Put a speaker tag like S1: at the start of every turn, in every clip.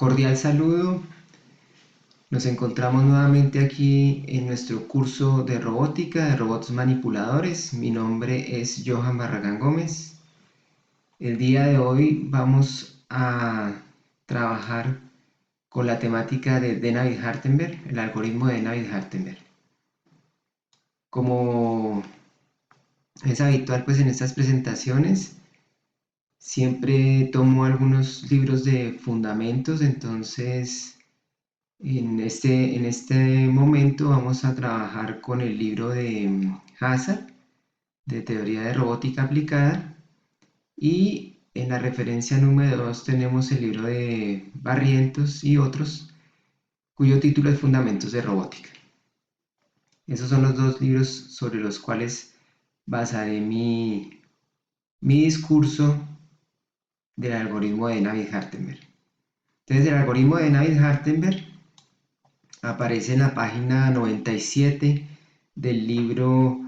S1: Cordial saludo. Nos encontramos nuevamente aquí en nuestro curso de robótica, de robots manipuladores. Mi nombre es Johan Barragán Gómez. El día de hoy vamos a trabajar con la temática de Navier-Hartenberg, el algoritmo de Navier-Hartenberg. Como es habitual pues en estas presentaciones, siempre tomo algunos libros de fundamentos, entonces en este momento vamos a trabajar con el libro de Hazard, de Teoría de Robótica Aplicada, y en la referencia número 2 tenemos el libro de Barrientos y otros, cuyo título es Fundamentos de Robótica. Esos son los dos libros sobre los cuales basaré mi discurso del algoritmo de Navier-Hartenberg. Entonces, el algoritmo de Navier-Hartenberg aparece en la página 97 del libro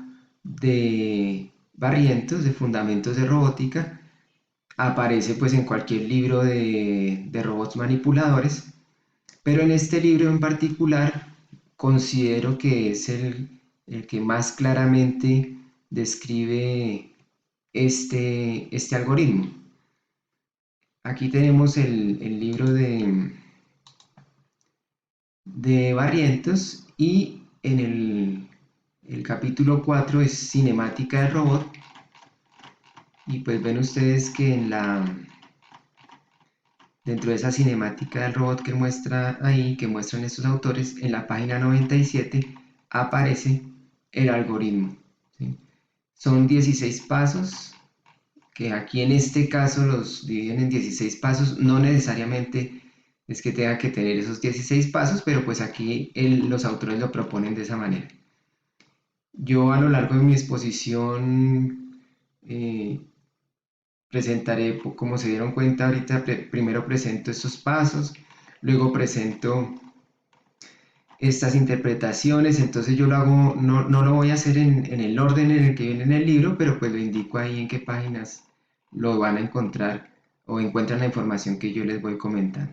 S1: de Barrientos, de Fundamentos de Robótica. Aparece pues en cualquier libro de robots manipuladores, pero en este libro en particular considero que es el que más claramente describe este algoritmo. Aquí tenemos el libro de Barrientos y en el capítulo 4 es cinemática del robot, y pues ven ustedes que dentro de esa cinemática del robot que muestra ahí, que muestran estos autores, en la página 97 aparece el algoritmo, ¿sí? Son 16 pasos, que aquí en este caso los dividen en 16 pasos, no necesariamente es que tenga que tener esos 16 pasos, pero pues aquí los autores lo proponen de esa manera. Yo a lo largo de mi exposición presentaré, como se dieron cuenta ahorita, primero presento estos pasos, luego presento estas interpretaciones. Entonces yo lo hago, no lo voy a hacer en el orden en el que viene en el libro, pero pues lo indico ahí en qué páginas lo van a encontrar o encuentran la información que yo les voy comentando.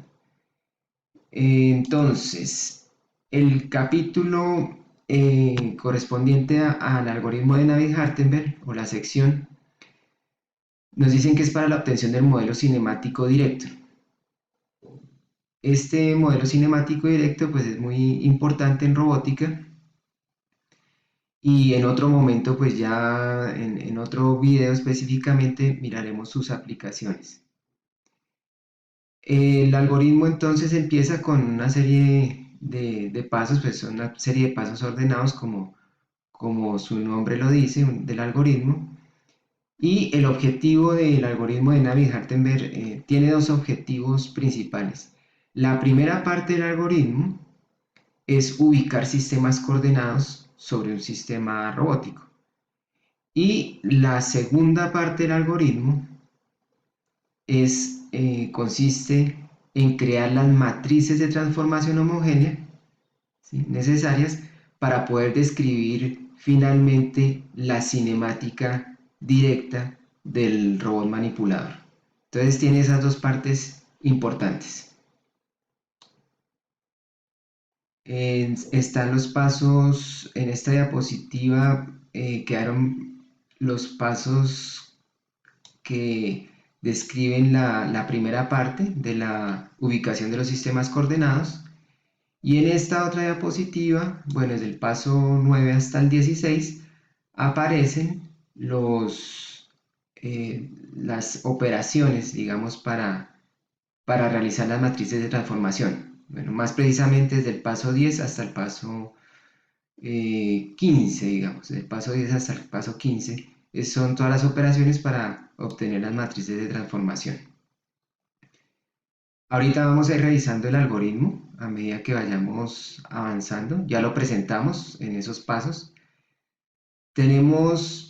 S1: Entonces, el capítulo correspondiente al algoritmo de Navier-Hartenberg, o la sección, nos dicen que es para la obtención del modelo cinemático directo. Este modelo cinemático directo pues es muy importante en robótica, y en otro momento pues ya en otro video específicamente miraremos sus aplicaciones. El algoritmo entonces empieza con una serie de pasos, pues son una serie de pasos ordenados como su nombre lo dice, del algoritmo. Y el objetivo del algoritmo de Navier-Hartenberg tiene dos objetivos principales. La primera parte del algoritmo es ubicar sistemas coordenados sobre un sistema robótico. Y la segunda parte del algoritmo consiste en crear las matrices de transformación homogénea, ¿sí?, necesarias para poder describir finalmente la cinemática directa del robot manipulador. Entonces tiene esas dos partes importantes. Están los pasos en esta diapositiva. Quedaron los pasos que describen la primera parte de la ubicación de los sistemas coordenados. Y en esta otra diapositiva, bueno, desde el paso 9 hasta el 16, aparecen las operaciones, digamos, para realizar las matrices de transformación. Bueno, más precisamente desde el paso 10 hasta el paso 15, digamos, del paso 10 hasta el paso 15, son todas las operaciones para obtener las matrices de transformación. Ahorita vamos a ir revisando el algoritmo a medida que vayamos avanzando. Ya lo presentamos en esos pasos. Tenemos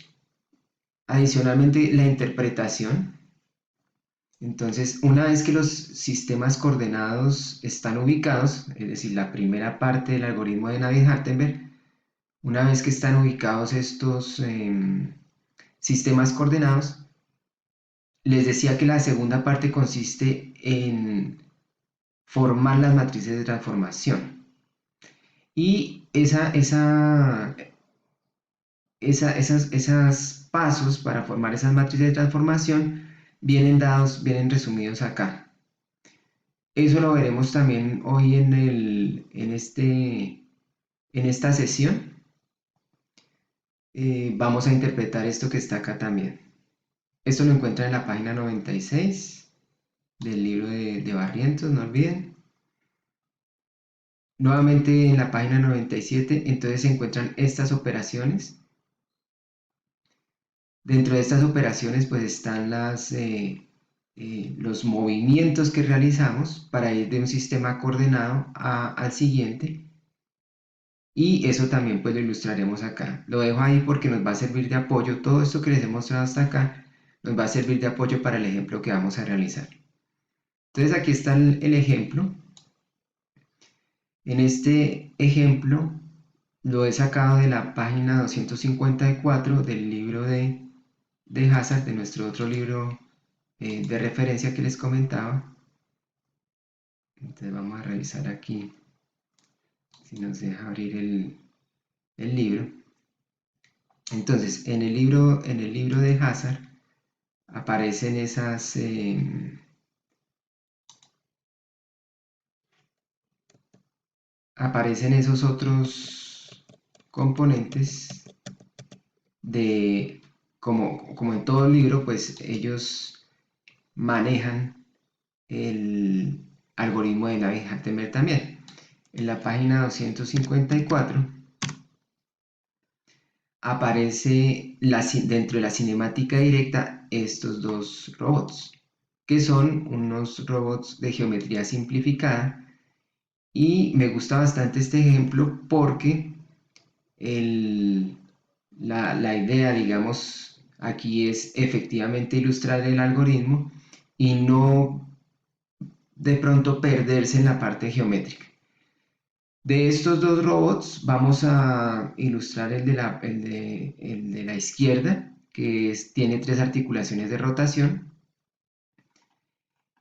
S1: adicionalmente la interpretación. Entonces, una vez que los sistemas coordenados están ubicados, es decir, la primera parte del algoritmo de Navier-Hartenberg, una vez que están ubicados estos sistemas coordenados, les decía que la segunda parte consiste en formar las matrices de transformación. Y esos pasos para formar esas matrices de transformación vienen resumidos acá. Eso lo veremos también hoy en esta sesión. Vamos a interpretar esto que está acá también. Esto lo encuentran en la página 96 del libro de Barrientos, no olviden. Nuevamente en la página 97, entonces se encuentran estas operaciones. Dentro de estas operaciones pues están los movimientos que realizamos para ir de un sistema coordenado al siguiente. Y eso también pues lo ilustraremos acá. Lo dejo ahí porque nos va a servir de apoyo. Todo esto que les he mostrado hasta acá nos va a servir de apoyo para el ejemplo que vamos a realizar. Entonces aquí está el ejemplo. En este ejemplo lo he sacado de la página 254 del libro de Hazard, de nuestro otro libro de referencia que les comentaba. Entonces vamos a revisar aquí si nos deja abrir el libro. Entonces, en el libro de Hazard aparecen aparecen esos otros componentes como en todo libro, pues ellos manejan el algoritmo de Navier-Hartenberg también. En la página 254 aparece dentro de la cinemática directa estos dos robots, que son unos robots de geometría simplificada. Y me gusta bastante este ejemplo porque la idea, digamos, aquí es efectivamente ilustrar el algoritmo y no de pronto perderse en la parte geométrica. De estos dos robots vamos a ilustrar el de la izquierda, que tiene 3 articulaciones de rotación.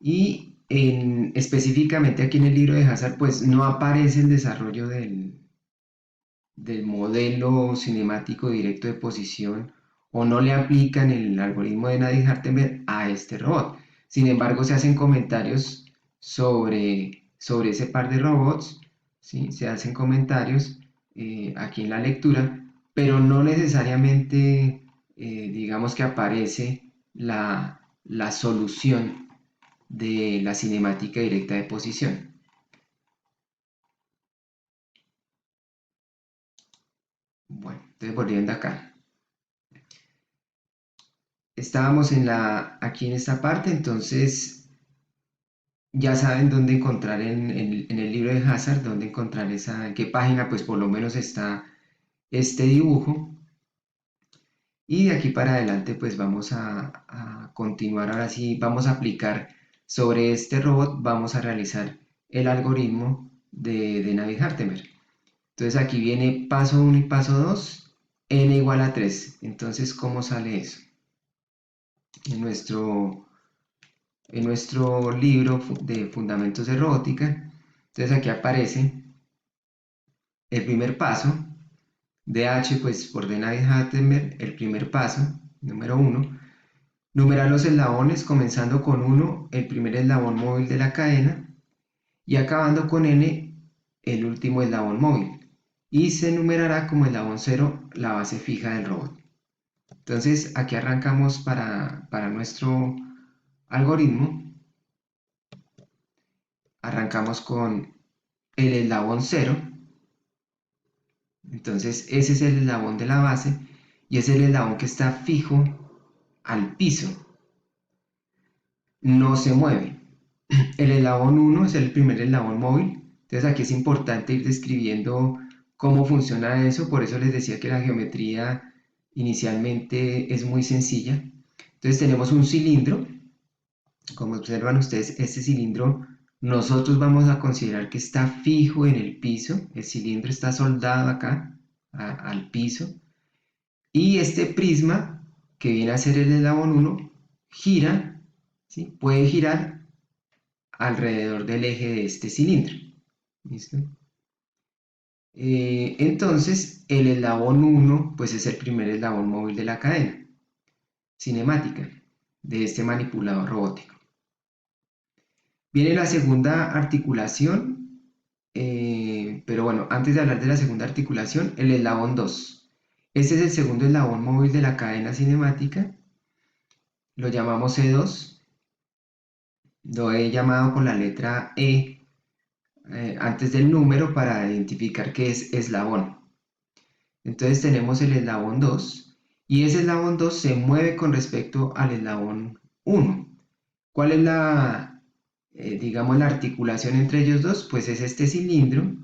S1: Y específicamente aquí en el libro de Hazard, pues no aparece el desarrollo del modelo cinemático directo de posición o no le aplican el algoritmo de Navier-Hartenberg a este robot. Sin embargo, se hacen comentarios sobre ese par de robots, ¿sí? Se hacen comentarios aquí en la lectura, pero no necesariamente digamos que aparece la solución de la cinemática directa de posición. Bueno, entonces volviendo acá. Estábamos aquí en esta parte, entonces ya saben dónde encontrar en el libro de Hazard, dónde encontrar en qué página pues por lo menos está este dibujo. Y de aquí para adelante pues vamos a continuar, ahora sí vamos a aplicar sobre este robot, vamos a realizar el algoritmo de Navier-Hartenberg. Entonces aquí viene paso 1 y paso 2, n igual a 3. Entonces, ¿cómo sale eso? En nuestro libro de Fundamentos de Robótica, entonces aquí aparece el primer paso, DH pues por de Navier-Hartenberg, el primer paso, número 1, numerar los eslabones comenzando con 1, el primer eslabón móvil de la cadena, y acabando con n, el último eslabón móvil. Y se enumerará como eslabón 0 la base fija del robot. Entonces aquí arrancamos para nuestro algoritmo. Arrancamos con el eslabón 0. Entonces ese es el eslabón de la base y es el eslabón que está fijo al piso. No se mueve. El eslabón 1 es el primer eslabón móvil. Entonces aquí es importante ir describiendo cómo funciona eso. Por eso les decía que la geometría inicialmente es muy sencilla. Entonces tenemos un cilindro. Como observan ustedes, este cilindro nosotros vamos a considerar que está fijo en el piso. El cilindro está soldado acá al piso. Y este prisma, que viene a ser el eslabón 1, gira, ¿sí? Puede girar alrededor del eje de este cilindro. ¿Listo? Entonces, el eslabón 1 pues es el primer eslabón móvil de la cadena cinemática de este manipulador robótico. Viene la segunda articulación, pero bueno, antes de hablar de la segunda articulación, el eslabón 2. Este es el segundo eslabón móvil de la cadena cinemática, lo llamamos E2, lo he llamado con la letra E antes del número para identificar que es eslabón. Entonces tenemos el eslabón 2 y ese eslabón 2 se mueve con respecto al eslabón 1. ¿Cuál es digamos, la articulación entre ellos dos? Pues es este cilindro,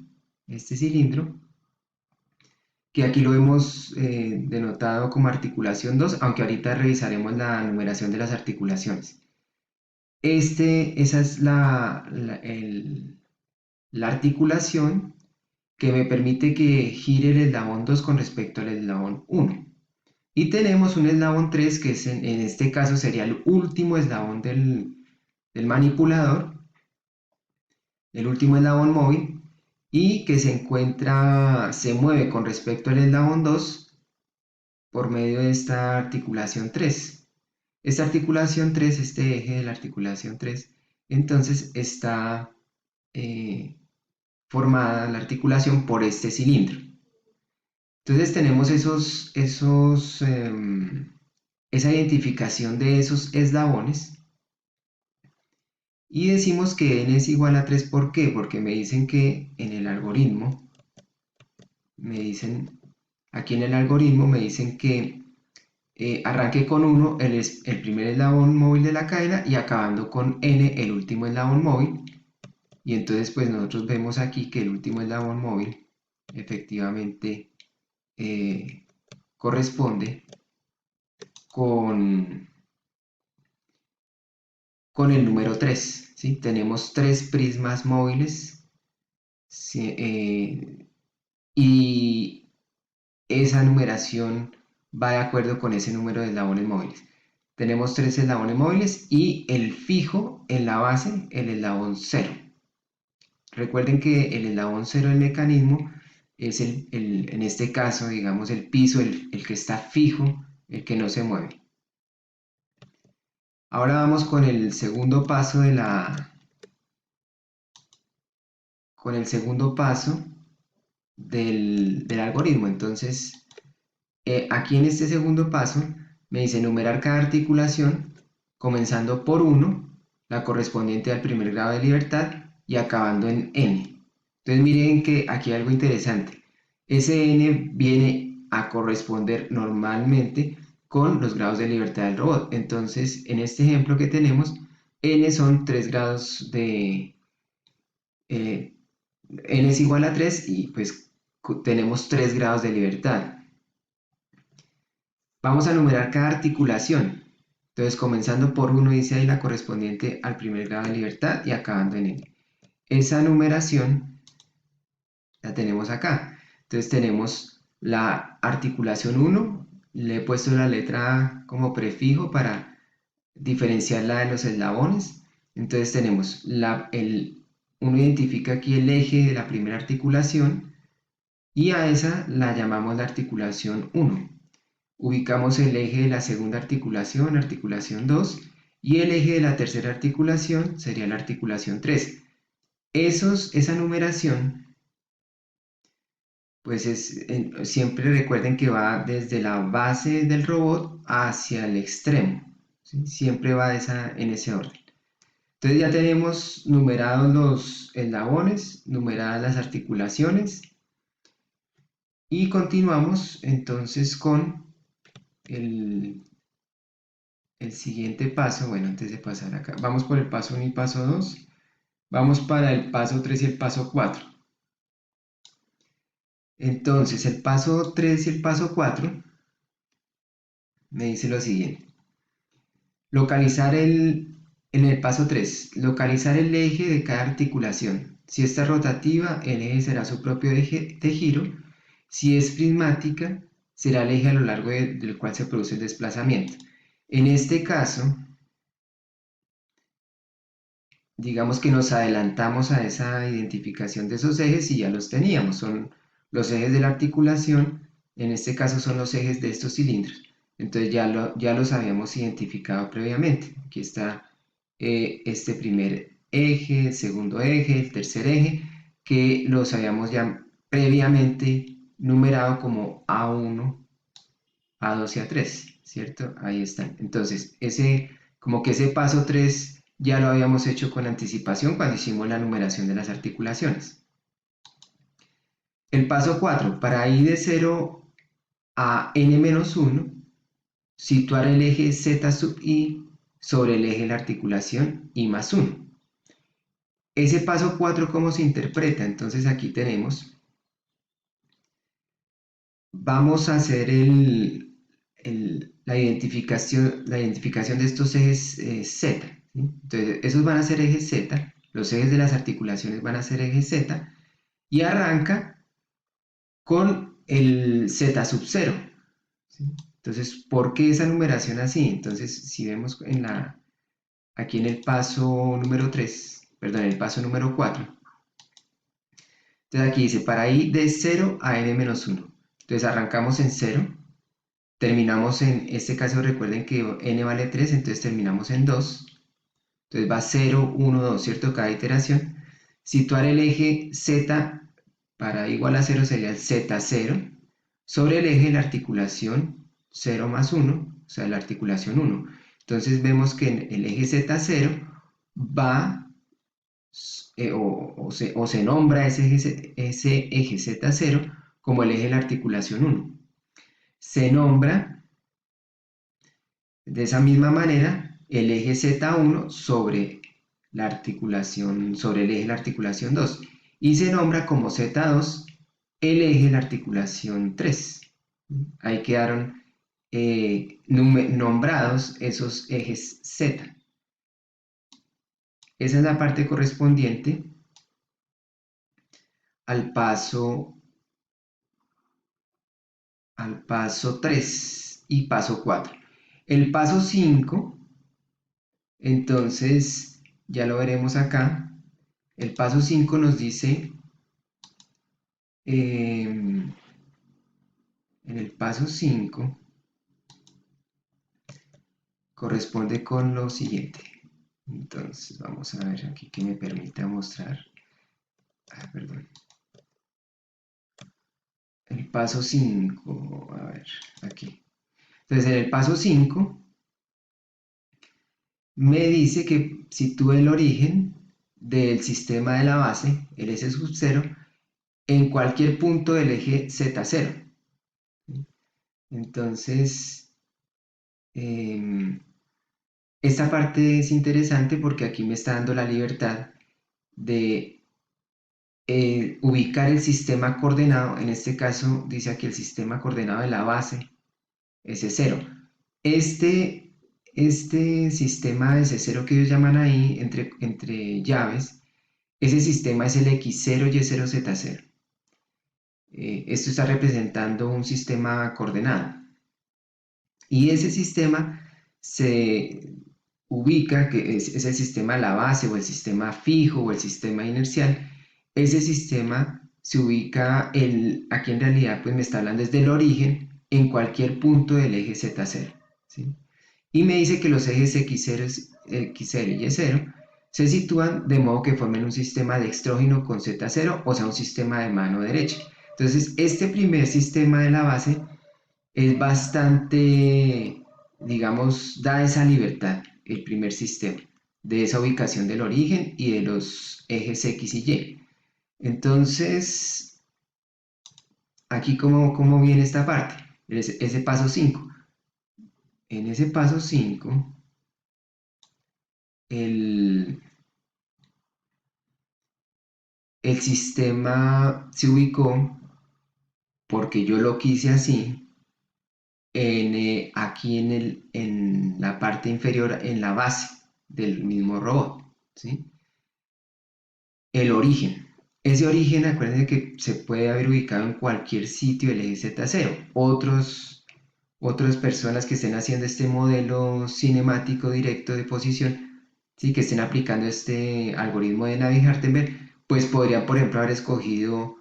S1: que aquí lo hemos denotado como articulación 2, aunque ahorita revisaremos la numeración de las articulaciones. Esa es la articulación que me permite que gire el eslabón 2 con respecto al eslabón 1. Y tenemos un eslabón 3 que en este caso sería el último eslabón del manipulador, el último eslabón móvil, y que se mueve con respecto al eslabón 2 por medio de esta articulación 3. Esta articulación 3, este eje de la articulación 3, entonces está formada la articulación por este cilindro. Entonces tenemos esa identificación de esos eslabones y decimos que n es igual a 3. ¿Por qué? Porque me dicen que en el algoritmo, aquí en el algoritmo me dicen que arranque con 1 el primer eslabón móvil de la cadena y acabando con n el último eslabón móvil. Y entonces pues nosotros vemos aquí que el último eslabón móvil efectivamente corresponde con el número 3, ¿sí? Tenemos 3 prismas móviles, ¿sí? Y esa numeración va de acuerdo con ese número de eslabones móviles. Tenemos 3 eslabones móviles y el fijo en la base, el eslabón 0. Recuerden que el eslabón 0 del mecanismo es en este caso, digamos, el piso, el que está fijo, el que no se mueve. Ahora vamos con el segundo paso del algoritmo. Entonces, aquí en este segundo paso me dice numerar cada articulación comenzando por 1, la correspondiente al primer grado de libertad, y acabando en n. Entonces miren que aquí hay algo interesante. Ese n viene a corresponder normalmente con los grados de libertad del robot. Entonces, en este ejemplo que tenemos, n son 3 grados n es igual a 3 y pues tenemos 3 grados de libertad. Vamos a numerar cada articulación. Entonces, comenzando por 1 dice ahí la correspondiente al primer grado de libertad y acabando en n. Esa numeración la tenemos acá. Entonces tenemos la articulación 1, le he puesto la letra A como prefijo para diferenciarla de los eslabones. Entonces tenemos uno identifica aquí el eje de la primera articulación y a esa la llamamos la articulación 1. Ubicamos el eje de la segunda articulación, articulación 2, y el eje de la tercera articulación sería la articulación 3. Esa numeración, pues siempre recuerden que va desde la base del robot hacia el extremo, ¿sí? Siempre va en ese orden. Entonces ya tenemos numerados los eslabones, numeradas las articulaciones, y continuamos entonces con el siguiente paso. Bueno, antes de pasar acá, vamos por el paso 1 y paso 2, vamos para el paso 3 y el paso 4. Entonces, el paso 3 y el paso 4 me dice lo siguiente. En el paso 3, localizar el eje de cada articulación. Si esta es rotativa, el eje será su propio eje de giro. Si es prismática, será el eje a lo largo del cual se produce el desplazamiento. En este caso, digamos que nos adelantamos a esa identificación de esos ejes y ya los teníamos. Son los ejes de la articulación, en este caso son los ejes de estos cilindros. Entonces ya los habíamos identificado previamente. Aquí está este primer eje, el segundo eje, el tercer eje, que los habíamos ya previamente numerado como A1, A2 y A3, ¿cierto? Ahí están. Entonces, como que ese paso 3 ya lo habíamos hecho con anticipación cuando hicimos la numeración de las articulaciones. El paso 4, para ir de 0 a n-1, situar el eje z sub i sobre el eje de la articulación i más 1. Ese paso 4, ¿cómo se interpreta? Entonces aquí tenemos, vamos a hacer la identificación de estos ejes Z. ¿Sí? Entonces, esos van a ser ejes Z, los ejes de las articulaciones van a ser ejes Z, y arranca con el Z sub 0. ¿Sí? Entonces, ¿por qué esa numeración así? Entonces, si vemos aquí en el paso número 3, perdón, en el paso número 4, entonces aquí dice, para ir de 0 a n-1. Entonces arrancamos en 0, terminamos en este caso, recuerden que n vale 3, entonces terminamos en 2. Entonces va 0, 1, 2, ¿cierto? Cada iteración. Situar el eje Z para igual a 0 sería el Z0 sobre el eje de la articulación 0 más 1, o sea, la articulación 1. Entonces vemos que en el eje Z0 va o se nombra ese eje Z0 como el eje de la articulación 1. Se nombra de esa misma manera el eje Z1 sobre la articulación, sobre el eje de la articulación 2 y se nombra como Z2 el eje de la articulación 3. Ahí quedaron nombrados esos ejes Z. Esa es la parte correspondiente al paso 3 y paso 4. El paso 5, entonces, ya lo veremos acá. El paso 5 nos dice, en el paso 5, corresponde con lo siguiente. Entonces, vamos a ver aquí que me permita mostrar. Perdón. El paso 5, a ver, aquí. Entonces, en el paso 5, me dice que sitúe el origen del sistema de la base, el S sub 0, en cualquier punto del eje Z0. Entonces, esta parte es interesante porque aquí me está dando la libertad de ubicar el sistema coordenado. En este caso, dice aquí el sistema coordenado de la base, S0. Este sistema de S0 que ellos llaman ahí, entre llaves, ese sistema es el X0, Y0, Z0. Esto está representando un sistema coordenado. Y ese sistema se ubica, que es el sistema de la base o el sistema fijo o el sistema inercial. Ese sistema se ubica, aquí en realidad pues me está hablando desde el origen en cualquier punto del eje Z0. ¿Sí? Y me dice que los ejes X0 y Y0 se sitúan de modo que formen un sistema dextrógeno con Z0, o sea, un sistema de mano derecha. Entonces, este primer sistema de la base es bastante, digamos, da esa libertad, el primer sistema, de esa ubicación del origen y de los ejes X y Y. Entonces, aquí cómo viene esta parte, ese paso 5. En ese paso 5, el sistema se ubicó porque yo lo quise así, aquí en la parte inferior, en la base del mismo robot, ¿sí? El origen. Ese origen, acuérdense que se puede haber ubicado en cualquier sitio del eje Z0. Otras personas que estén haciendo este modelo cinemático directo de posición ¿sí? Que estén aplicando este algoritmo de Navier-Hartenberg, pues podrían, por ejemplo, haber escogido,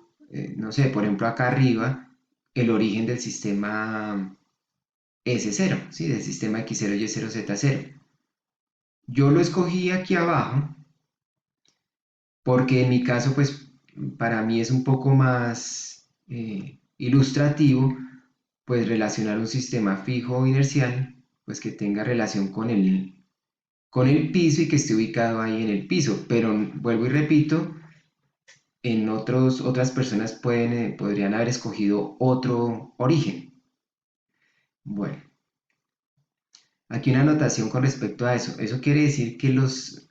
S1: no sé, por ejemplo, acá arriba, el origen del sistema S0, ¿sí? Del sistema X0, Y0, Z0. Yo lo escogí aquí abajo porque en mi caso, pues, para mí es un poco más ilustrativo, pues, relacionar un sistema fijo o inercial, pues, que tenga relación con el piso y que esté ubicado ahí en el piso. Pero vuelvo y repito, en otras personas podrían haber escogido otro origen. Bueno, aquí una anotación con respecto a eso. Eso quiere decir que los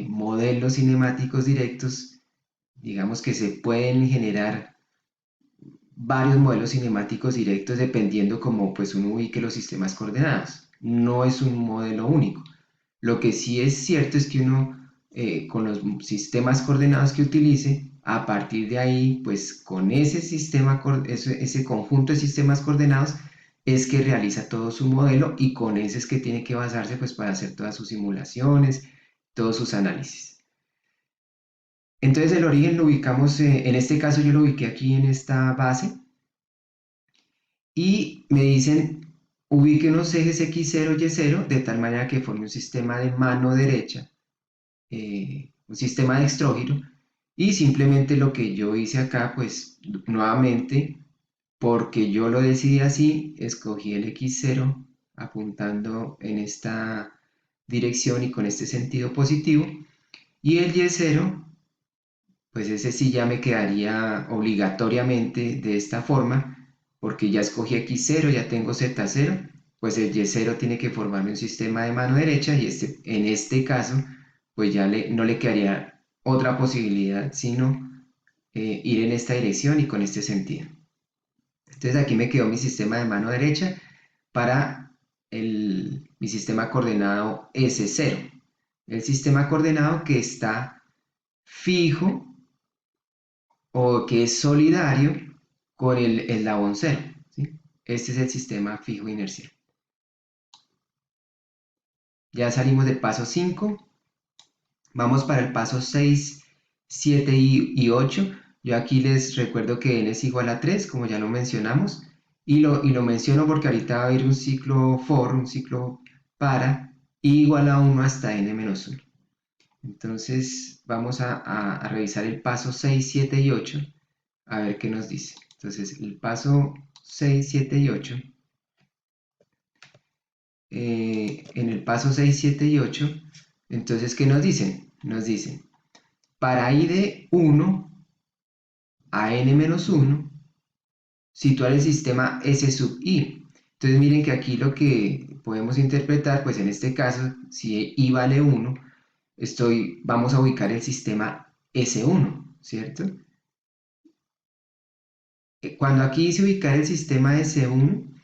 S1: modelos cinemáticos directos, digamos que se pueden generar varios modelos cinemáticos directos dependiendo cómo pues uno ubique los sistemas coordenados. No es un modelo único. Lo que sí es cierto es que uno con los sistemas coordenados que utilice, a partir de ahí, pues con ese sistema, ese conjunto de sistemas coordenados, es que realiza todo su modelo y con ese es que tiene que basarse pues para hacer todas sus simulaciones, todos sus análisis. Entonces el origen lo ubicamos, en este caso yo lo ubiqué aquí en esta base, y me dicen ubique unos ejes X0 y Y0 de tal manera que forme un sistema de mano derecha, un sistema de dextrógiro, y simplemente lo que yo hice acá, pues nuevamente, porque yo lo decidí así, escogí el X0 apuntando en esta dirección y con este sentido positivo, y el Y0, pues ese sí ya me quedaría obligatoriamente de esta forma, porque ya escogí X0, ya tengo Z0, pues el Y0 tiene que formarme un sistema de mano derecha y en este caso, pues ya no le quedaría otra posibilidad sino ir en esta dirección y con este sentido. Entonces aquí me quedó mi sistema de mano derecha para mi sistema coordenado S0, el sistema coordenado que está fijo o que es solidario con el eslabón cero, ¿sí? Este es el sistema fijo inercial. Ya salimos del paso 5, vamos para el paso 6, 7 y 8. Yo aquí les recuerdo que n es igual a 3, como ya lo mencionamos, y lo menciono porque ahorita va a haber un ciclo for, un ciclo para, y igual a 1 hasta n menos 1. Entonces vamos a revisar el paso 6, 7 y 8, a ver qué nos dice. Entonces el paso 6, 7 y 8, en el paso 6, 7 y 8, entonces ¿qué nos dicen? Nos dicen, para i de 1 a n-1, situar el sistema S sub i. Entonces miren que aquí lo que podemos interpretar, pues en este caso, si i vale 1, vamos a ubicar el sistema S1, ¿cierto? Cuando aquí dice ubicar el sistema S1,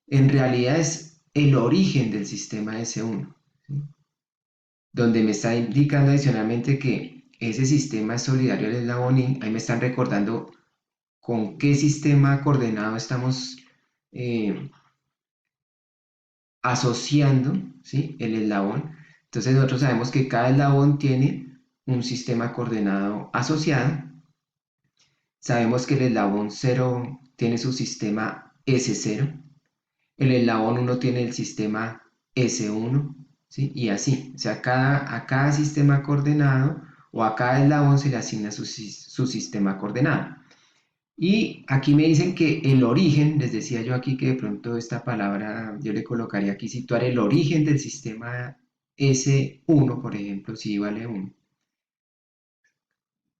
S1: en realidad es el origen del sistema S1, ¿sí? Donde me está indicando adicionalmente que ese sistema es solidario al eslabón I, ahí me están recordando con qué sistema coordenado estamos eh, asociando, ¿sí? El eslabón. Entonces nosotros sabemos que cada eslabón tiene un sistema coordenado asociado. Sabemos que el eslabón 0 tiene su sistema S0, el eslabón 1 tiene el sistema S1, ¿sí? Y así, o sea, a cada sistema coordenado o a cada eslabón se le asigna su sistema coordenado. Y aquí me dicen que el origen, les decía yo aquí que de pronto esta palabra yo le colocaría aquí situar el origen del sistema S1, por ejemplo, si vale 1,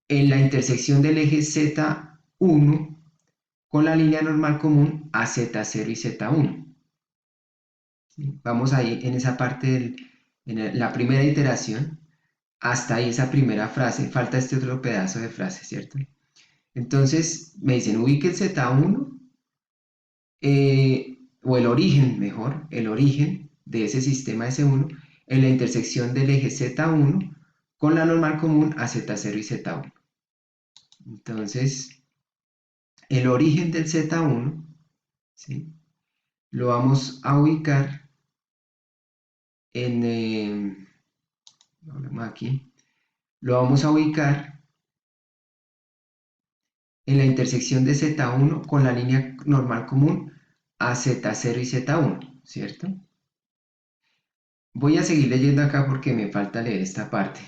S1: en la intersección del eje Z1 con la línea normal común a Z0 y Z1. Vamos ahí en esa parte, en la primera iteración, hasta ahí esa primera frase, falta este otro pedazo de frase, ¿cierto? Entonces me dicen, ubique el Z1, o el origen, mejor, el origen de ese sistema S1 en la intersección del eje Z1 con la normal común a Z0 y Z1. Entonces, el origen del Z1, ¿sí? Lo vamos a ubicar en, lo vemos aquí, lo vamos a ubicar en la intersección de Z1 con la línea normal común a Z0 y Z1, ¿cierto? Voy a seguir leyendo acá porque me falta leer esta parte.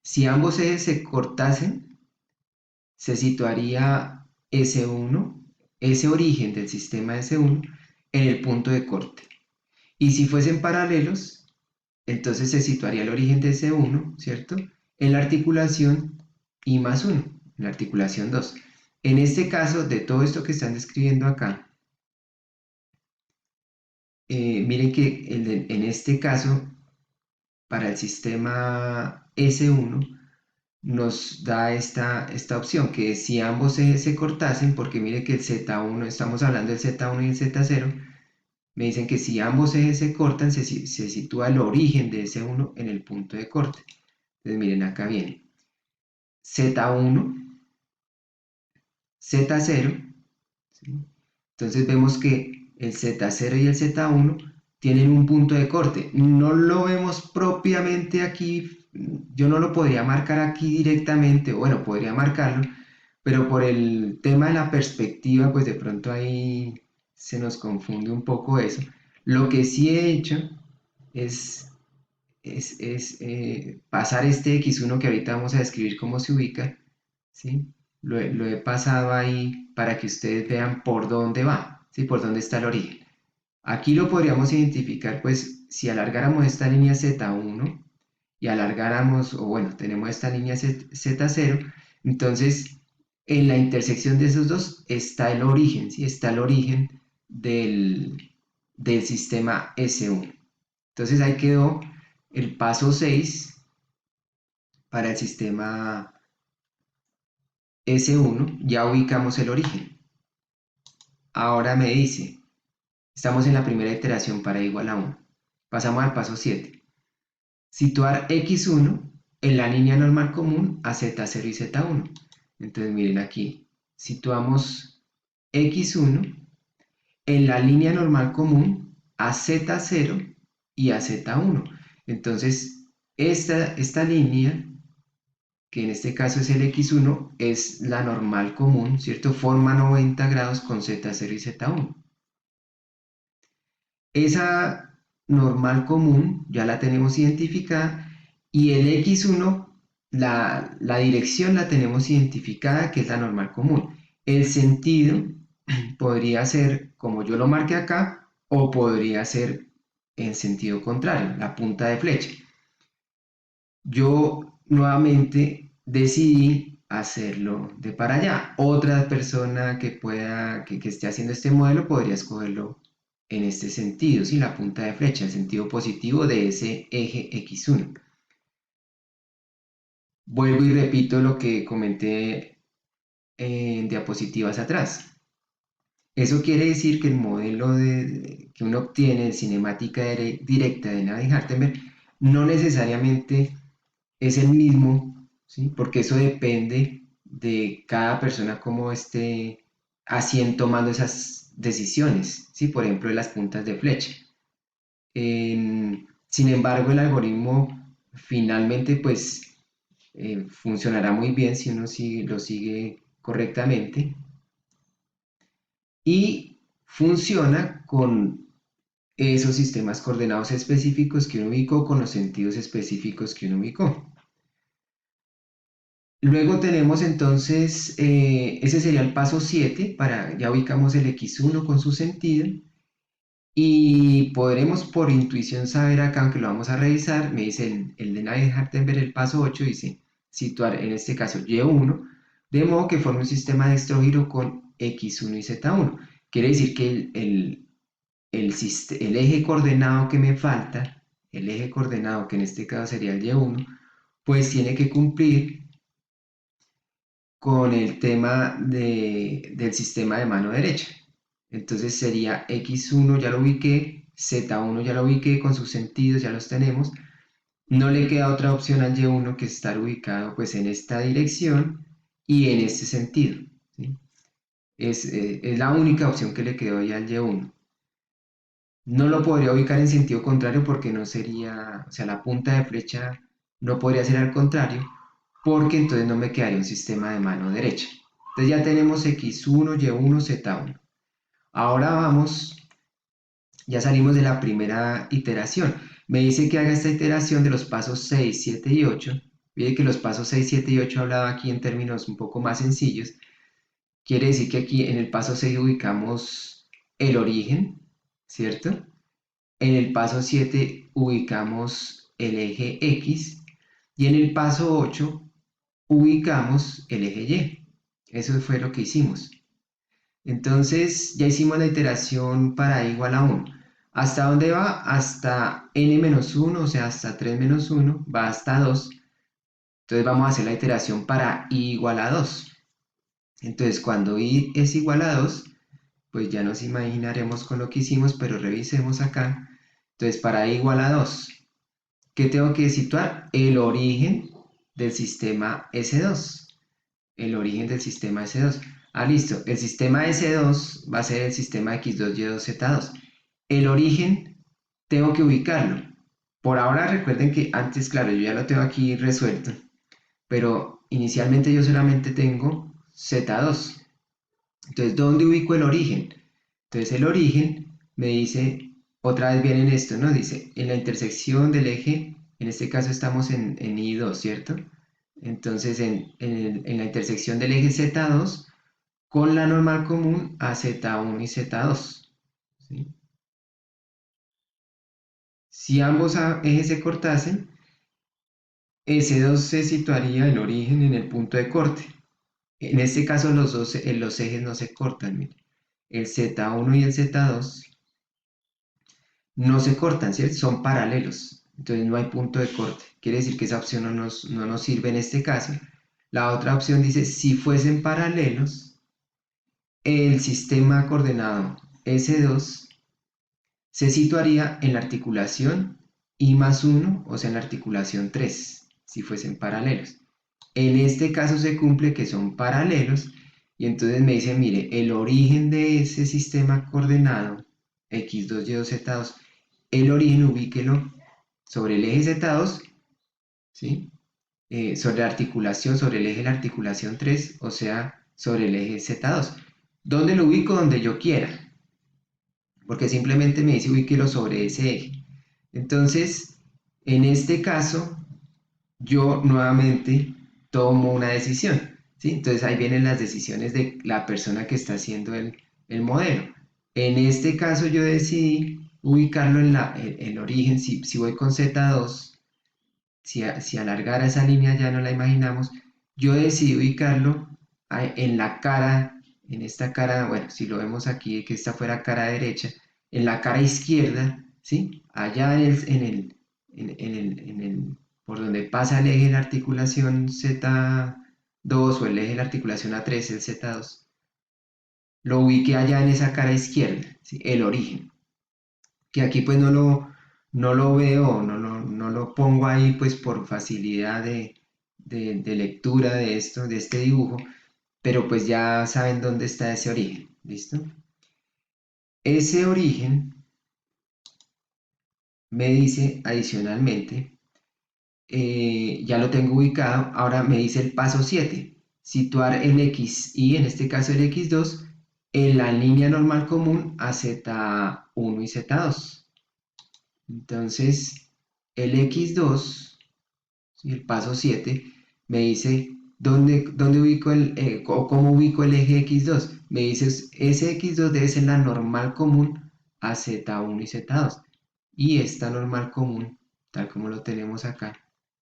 S1: Si ambos ejes se cortasen, se situaría S1, ese origen del sistema S1, en el punto de corte. Y si fuesen paralelos, entonces se situaría el origen de S1, ¿cierto? En la articulación I más 1, en la articulación 2. En este caso, de todo esto que están describiendo acá, miren que en este caso, para el sistema S1, nos da esta opción, que si ambos se cortasen, porque mire que el Z1, estamos hablando del Z1 y el Z0, me dicen que si ambos ejes se cortan, se sitúa el origen de S1 en el punto de corte. Entonces miren, acá viene Z1, Z0, ¿sí? Entonces vemos que el Z0 y el Z1 tienen un punto de corte. No lo vemos propiamente aquí, yo no lo podría marcar aquí directamente, o bueno, podría marcarlo, pero por el tema de la perspectiva, pues de pronto ahí se nos confunde un poco eso. Lo que sí he hecho es, pasar este X1 que ahorita vamos a describir cómo se ubica, ¿sí? Lo he pasado ahí para que ustedes vean por dónde va, ¿sí? Por dónde está el origen. Aquí lo podríamos identificar, pues, si alargáramos esta línea Z1 y alargáramos, o bueno, tenemos esta línea Z0, entonces en la intersección de esos dos está el origen, ¿sí? Está el origen del sistema S1. Entonces ahí quedó el paso 6 para el sistema S1, ya ubicamos el origen. Ahora me dice, estamos en la primera iteración para igual a 1. Pasamos al paso 7. Situar X1 en la línea normal común a Z0 y Z1. Entonces miren aquí, situamos X1 en la línea normal común a Z0 y a Z1. Entonces, esta línea, que en este caso es el X1, es la normal común, ¿cierto? Forma 90 grados con Z0 y Z1. Esa normal común ya la tenemos identificada y el X1, la dirección la tenemos identificada, que es la normal común. El sentido podría ser como yo lo marqué acá o podría ser en sentido contrario, la punta de flecha. Yo nuevamente decidí hacerlo de para allá. Otra persona que esté haciendo este modelo podría escogerlo en este sentido, ¿sí? La punta de flecha, el sentido positivo de ese eje X1. Vuelvo y repito lo que comenté en diapositivas atrás. Eso quiere decir que el modelo que uno obtiene de cinemática directa de Navier-Hartenberg no necesariamente es el mismo, ¿sí? Porque eso depende de cada persona cómo esté tomando esas decisiones, ¿sí? Por ejemplo, de las puntas de flecha. Sin embargo, el algoritmo finalmente pues funcionará muy bien si uno lo sigue correctamente y funciona con esos sistemas coordenados específicos que uno ubicó, con los sentidos específicos que uno ubicó. Luego tenemos entonces, ese sería el paso 7, ya ubicamos el X1 con su sentido, y podremos por intuición saber acá, aunque lo vamos a revisar, me dice el de Navier-Hartenberg, el paso 8, dice situar en este caso Y1, de modo que forme un sistema de dextrogiro con X1 y Z1. Quiere decir que el eje coordenado que me falta, el eje coordenado que en este caso sería el Y1, pues tiene que cumplir con el tema del sistema de mano derecha. Entonces sería X1 ya lo ubiqué, Z1 ya lo ubiqué, con sus sentidos ya los tenemos. No le queda otra opción al Y1 que estar ubicado pues en esta dirección y en este sentido, ¿sí? Es la única opción que le quedó ya al Y1. No lo podría ubicar en sentido contrario porque no sería, o sea, la punta de flecha no podría ser al contrario, porque entonces no me quedaría un sistema de mano derecha. Entonces ya tenemos x1, y1, z1. Ahora vamos, ya salimos de la primera iteración. Me dice que haga esta iteración de los pasos 6, 7 y 8. Mire que los pasos 6, 7 y 8 hablaba aquí en términos un poco más sencillos. Quiere decir que aquí en el paso 6 ubicamos el origen, ¿cierto? En el paso 7 ubicamos el eje X y en el paso 8 ubicamos el eje Y. Eso fue lo que hicimos. Entonces ya hicimos la iteración para i igual a 1. ¿Hasta dónde va? Hasta n-1, o sea, hasta 3 menos 1, va hasta 2. Entonces vamos a hacer la iteración para i igual a 2. Entonces cuando i es igual a 2, pues ya nos imaginaremos con lo que hicimos, pero revisemos acá. Entonces para i igual a 2, ¿qué tengo que situar? El origen del sistema S2. El origen del sistema S2. Ah, listo. El sistema S2 va a ser el sistema X2, Y2, Z2. El origen tengo que ubicarlo. Por ahora recuerden que antes, claro, yo ya lo tengo aquí resuelto, pero inicialmente yo solamente tengo Z2. Entonces, ¿dónde ubico el origen? Entonces, el origen me dice, otra vez viene en esto, ¿no? Dice, en la intersección del eje, en este caso estamos en I2, ¿cierto? Entonces, en la intersección del eje Z2 con la normal común a Z1 y Z2, ¿sí? Si ambos ejes se cortasen, S2 se situaría el origen en el punto de corte. En este caso los ejes no se cortan, mire. El Z1 y el Z2 no se cortan, ¿cierto? Son paralelos, entonces no hay punto de corte. Quiere decir que esa opción no nos sirve en este caso. La otra opción dice, si fuesen paralelos, el sistema coordenado S2 se situaría en la articulación I más 1, o sea, en la articulación 3, si fuesen paralelos. En este caso se cumple que son paralelos, y entonces me dice, mire, el origen de ese sistema coordenado, x2, y2, z2, el origen ubíquelo sobre el eje z2, ¿sí? Sobre la articulación, sobre el eje de la articulación 3, o sea, sobre el eje z2. ¿Dónde lo ubico? Donde yo quiera, porque simplemente me dice ubíquelo sobre ese eje. Entonces, en este caso, yo nuevamente tomo una decisión, ¿sí? Entonces ahí vienen las decisiones de la persona que está haciendo el modelo. En este caso yo decidí ubicarlo en el origen, si voy con Z2, si alargara esa línea ya no la imaginamos, yo decidí ubicarlo en la cara, en esta cara, bueno, si lo vemos aquí, que esta fuera cara derecha, en la cara izquierda, ¿sí? Allá por donde pasa el eje de la articulación Z2 o el eje de la articulación A3, el Z2, lo ubiqué allá en esa cara izquierda, ¿sí? El origen, que aquí pues no lo veo, no lo pongo ahí pues por facilidad de lectura de esto, de este dibujo, pero pues ya saben dónde está ese origen, ¿listo? Ese origen me dice adicionalmente, ya lo tengo ubicado, ahora me dice el paso 7, situar el X y en este caso el X2 en la línea normal común a Z1 y Z2. Entonces, el X2, ¿sí? El paso 7, me dice dónde ubico o cómo ubico el eje X2. Me dice, ese X2 debe ser la normal común a Z1 y Z2. Y esta normal común, tal como lo tenemos acá,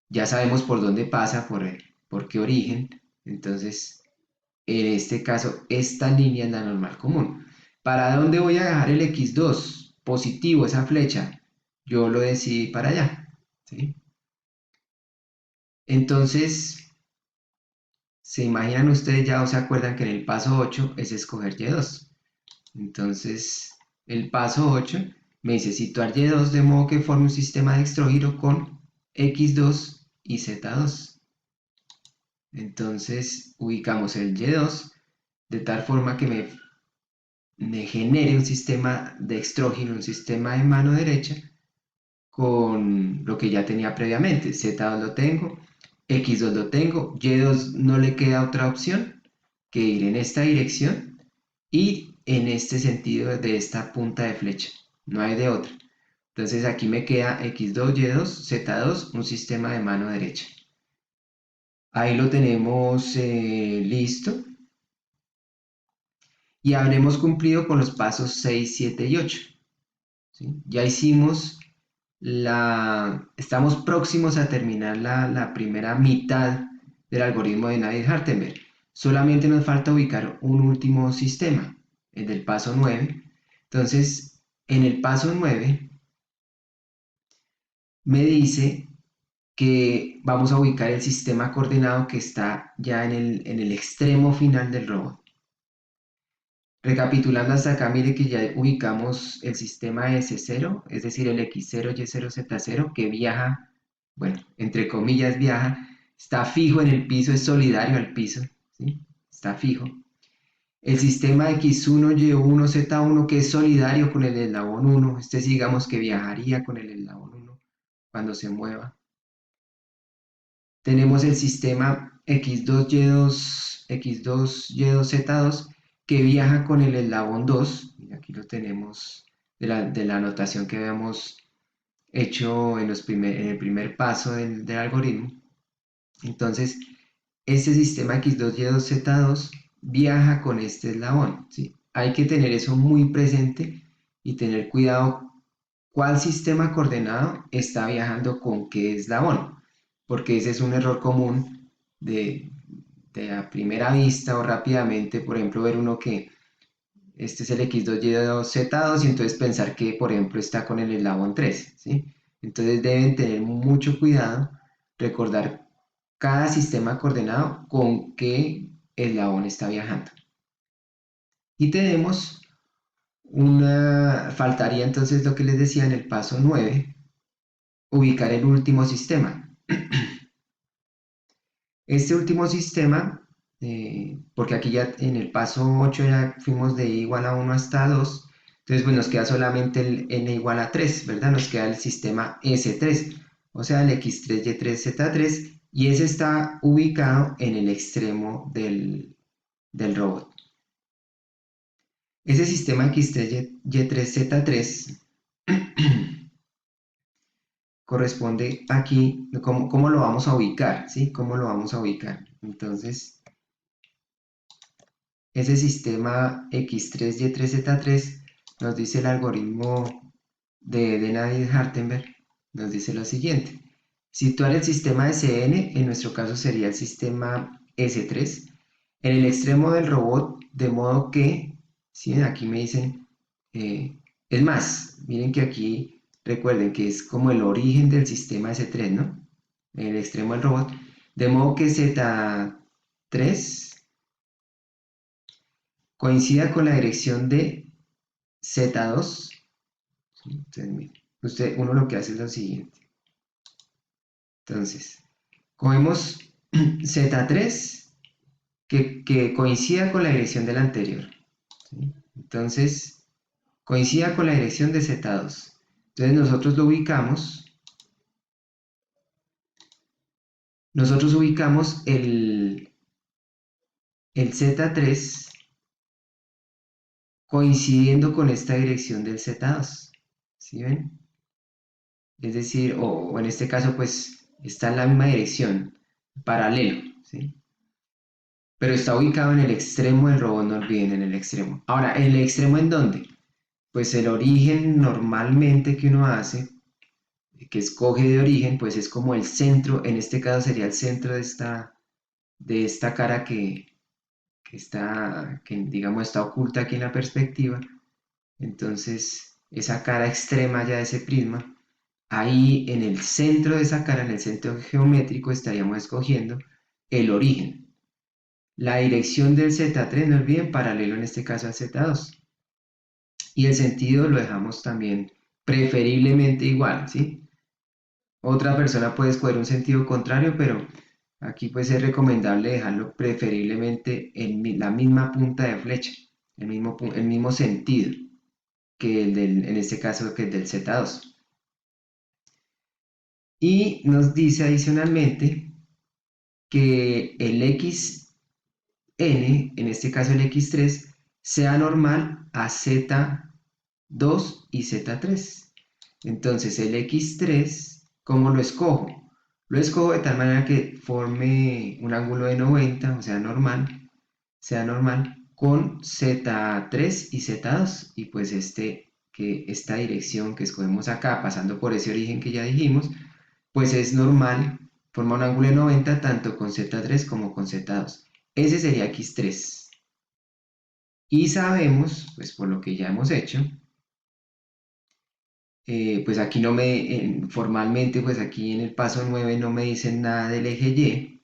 S1: ya sabemos por dónde pasa, por qué origen. Entonces, en este caso, esta línea es la normal común. ¿Para dónde voy a dejar el X2? Positivo, esa flecha. Yo lo decidí para allá, ¿sí? Entonces, se imaginan ustedes ya o se acuerdan que en el paso 8 es escoger Y2. Entonces, el paso 8 me dice situar Y2 de modo que forme un sistema de dextrógiro con X2 y Z2. Entonces, ubicamos el Y2 de tal forma que me genere un sistema dextrógeno, un sistema de mano derecha con lo que ya tenía previamente. Z2 lo tengo, X2 lo tengo, Y2 no le queda otra opción que ir en esta dirección y en este sentido de esta punta de flecha. No hay de otra. Entonces aquí me queda X2, Y2, Z2, un sistema de mano derecha. Ahí lo tenemos listo. Y habremos cumplido con los pasos 6, 7 y 8. ¿Sí? Ya hicimos estamos próximos a terminar la primera mitad del algoritmo de Navier-Hartenberg. Solamente nos falta ubicar un último sistema, el del paso 9. Entonces, en el paso 9 me dice que vamos a ubicar el sistema coordenado que está ya en el extremo final del robot. Recapitulando hasta acá, mire que ya ubicamos el sistema S0, es decir, el X0, Y0, Z0, que viaja, bueno, entre comillas viaja, está fijo en el piso, es solidario al piso, ¿sí? Está fijo. El sistema X1, Y1, Z1, que es solidario con el eslabón 1, este sí digamos que viajaría con el eslabón 1 cuando se mueva. Tenemos el sistema X2, Y2, X2, Y2, Z2, que viaja con el eslabón 2, y aquí lo tenemos de la anotación que habíamos hecho en el primer paso del algoritmo. Entonces, este sistema X2, Y2, Z2 viaja con este eslabón, ¿sí? Hay que tener eso muy presente y tener cuidado cuál sistema coordenado está viajando con qué eslabón, porque ese es un error común de a primera vista o rápidamente, por ejemplo, ver uno que este es el X2, Y2, Z2 y entonces pensar que, por ejemplo, está con el eslabón 3, ¿sí? Entonces deben tener mucho cuidado, recordar cada sistema coordenado con qué eslabón está viajando. Y tenemos faltaría entonces lo que les decía en el paso 9, ubicar el último sistema. Este último sistema, porque aquí ya en el paso 8 ya fuimos de i igual a 1 hasta 2, entonces pues nos queda solamente el n igual a 3, ¿verdad? Nos queda el sistema S3, o sea el X3, Y3, Z3, y ese está ubicado en el extremo del robot. Ese sistema X3, Y3, Z3 corresponde aquí, ¿cómo lo vamos a ubicar? ¿Sí? ¿Cómo lo vamos a ubicar? Entonces, ese sistema X3, Y3, Z3 nos dice el algoritmo de Navier-Hartenberg, nos dice lo siguiente. Situar el sistema SN, en nuestro caso sería el sistema S3, en el extremo del robot, de modo que, ¿sí? Aquí me dicen, es más, miren que aquí recuerden que es como el origen del sistema S3, ¿no? En el extremo del robot, de modo que Z3 coincida con la dirección de Z2. Entonces, mire, uno lo que hace es lo siguiente. Entonces, cogemos Z3 que coincida con la dirección del anterior, ¿sí? Entonces, coincida con la dirección de Z2. Entonces, nosotros ubicamos el Z3 coincidiendo con esta dirección del Z2. ¿Sí ven? Es decir, o en este caso, pues está en la misma dirección, paralelo, ¿sí? Pero está ubicado en el extremo del robot, no olviden, en el extremo. Ahora, ¿en el extremo en dónde? Pues el origen normalmente que uno hace, que escoge de origen, pues es como el centro, en este caso sería el centro de esta cara que digamos está oculta aquí en la perspectiva. Entonces, esa cara extrema ya de ese prisma, ahí en el centro de esa cara, en el centro geométrico, estaríamos escogiendo el origen. La dirección del Z3, no olviden, paralelo en este caso al Z2. Y el sentido lo dejamos también preferiblemente igual, ¿sí? Otra persona puede escoger un sentido contrario, pero aquí pues es recomendable dejarlo preferiblemente en la misma punta de flecha, el mismo sentido que en este caso que el del Z2. Y nos dice adicionalmente que el xn, en este caso el x3, sea normal a z2 y z3. Entonces el x3, ¿cómo lo escojo? Lo escojo de tal manera que forme un ángulo de 90, o sea normal, con z3 y z2. Y pues esta dirección que escogemos acá, pasando por ese origen que ya dijimos, pues es normal, forma un ángulo de 90 tanto con z3 como con z2. Ese sería x3. Y sabemos, pues por lo que ya hemos hecho, pues aquí no formalmente, pues aquí en el paso 9 no me dicen nada del eje Y,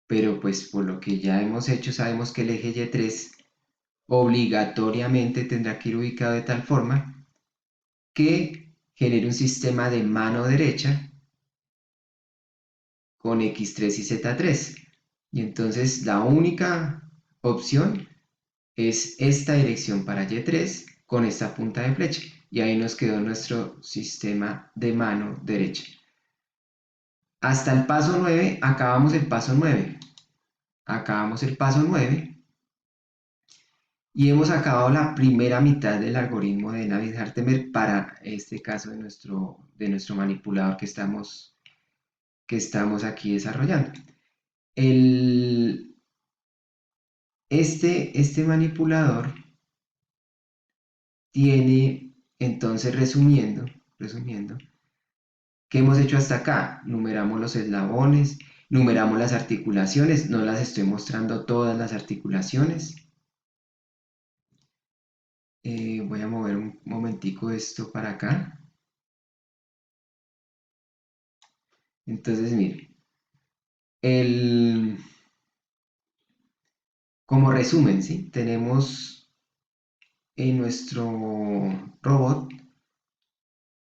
S1: pero pues por lo que ya hemos hecho, sabemos que el eje Y3 obligatoriamente tendrá que ir ubicado de tal forma que genere un sistema de mano derecha con x3 y z3. Y entonces la única opción es esta dirección para Y3 con esta punta de flecha. Y ahí nos quedó nuestro sistema de mano derecha. Hasta el paso 9, acabamos el paso 9. Acabamos el paso 9 y hemos acabado la primera mitad del algoritmo de Navier-Hartemer para este caso de nuestro manipulador que estamos aquí desarrollando. Este manipulador tiene, entonces resumiendo, ¿qué hemos hecho hasta acá? Numeramos los eslabones, numeramos las articulaciones, no las estoy mostrando todas las articulaciones. Voy a mover un momentico esto para acá. Entonces, miren, como resumen, ¿sí? Tenemos en nuestro robot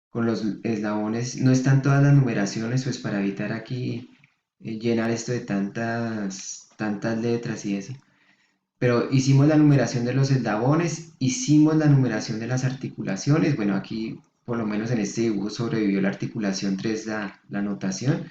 S1: con los eslabones, no están todas las numeraciones, pues para evitar aquí llenar esto de tantas letras y eso. Pero hicimos la numeración de los eslabones, hicimos la numeración de las articulaciones. Bueno, aquí por lo menos en este dibujo sobrevivió la articulación 3, la notación.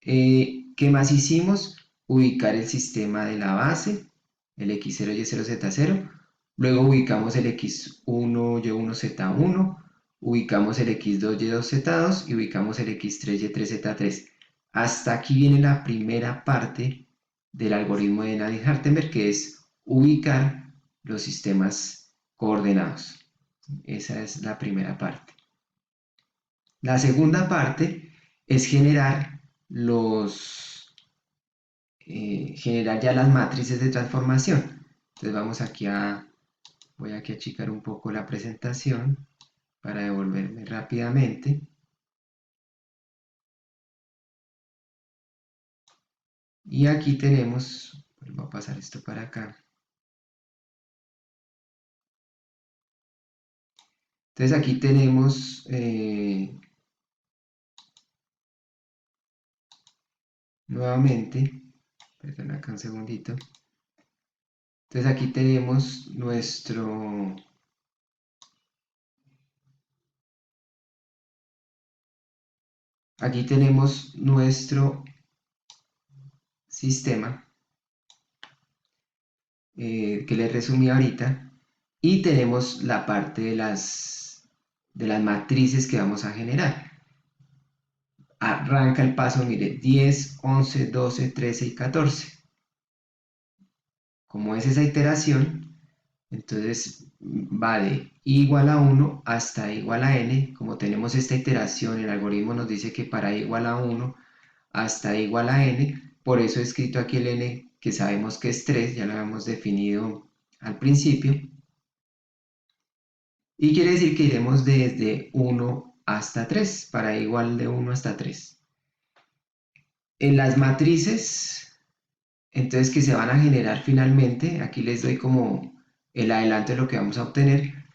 S1: ¿Qué más hicimos? Ubicar el sistema de la base, el x0, y0, z0. Luego ubicamos el x1, y1, z1. Ubicamos el x2, y2, z2 y ubicamos el x3, y3, z3. Hasta aquí viene la primera parte del algoritmo de Navier-Hartenberg, que es ubicar los sistemas coordenados. Esa es la primera parte. La segunda parte es generar ya las matrices de transformación. Entonces voy aquí a achicar un poco la presentación para devolverme rápidamente. Y aquí tenemos, voy a pasar esto para acá. Entonces aquí tenemos nuevamente, perdón acá un segundito. Entonces aquí tenemos nuestro sistema que les resumí ahorita, y tenemos la parte de las matrices que vamos a generar. Arranca el paso, mire, 10, 11, 12, 13 y 14. Como es esa iteración, entonces va de igual a 1 hasta igual a n. Como tenemos esta iteración, el algoritmo nos dice que para igual a 1 hasta igual a n, por eso he escrito aquí el n, que sabemos que es 3, ya lo habíamos definido al principio. Y quiere decir que iremos desde 1 hasta 3, para igual de 1 hasta 3. En las matrices, entonces, que se van a generar finalmente, aquí les doy como el adelanto de lo que vamos a obtener.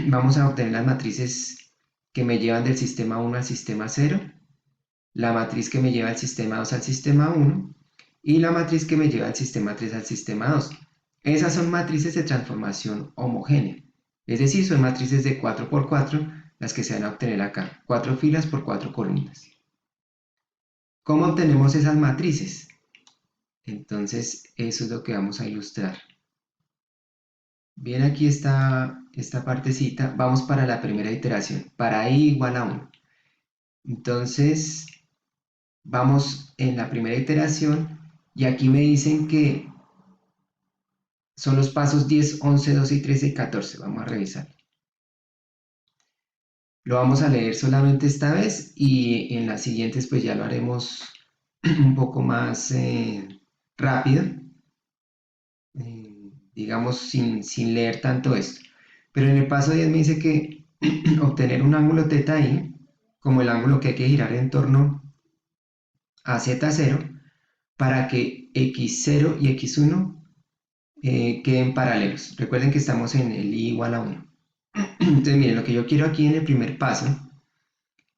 S1: Vamos a obtener las matrices que me llevan del sistema 1 al sistema 0, la matriz que me lleva del sistema 2 al sistema 1 y la matriz que me lleva del sistema 3 al sistema 2. Esas son matrices de transformación homogénea, es decir, son matrices de 4 por 4 las que se van a obtener acá, 4 filas por 4 columnas. ¿Cómo obtenemos esas matrices? Entonces, eso es lo que vamos a ilustrar. Bien, aquí está esta partecita. Vamos para la primera iteración, para i igual a 1. Entonces, vamos en la primera iteración y aquí me dicen que son los pasos 10, 11, 12 y 13 y 14. Vamos a revisar. Lo vamos a leer solamente esta vez y en las siguientes pues ya lo haremos un poco más rápido, digamos sin leer tanto esto. Pero en el paso 10 me dice que obtener un ángulo θi, como el ángulo que hay que girar en torno a z0, para que x0 y x1 queden paralelos. Recuerden que estamos en el i igual a 1. Entonces miren, lo que yo quiero aquí en el primer paso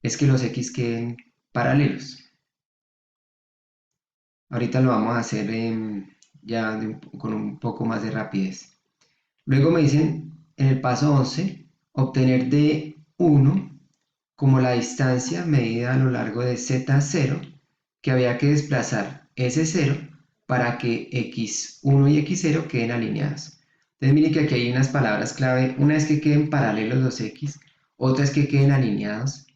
S1: es que los x queden paralelos. Ahorita lo vamos a hacer ya con un poco más de rapidez. Luego me dicen en el paso 11, obtener de 1 como la distancia medida a lo largo de z0, que había que desplazar S0 para que x1 y x0 queden alineados. Entonces miren que aquí hay unas palabras clave, una es que queden paralelos los x, otra es que queden alineados.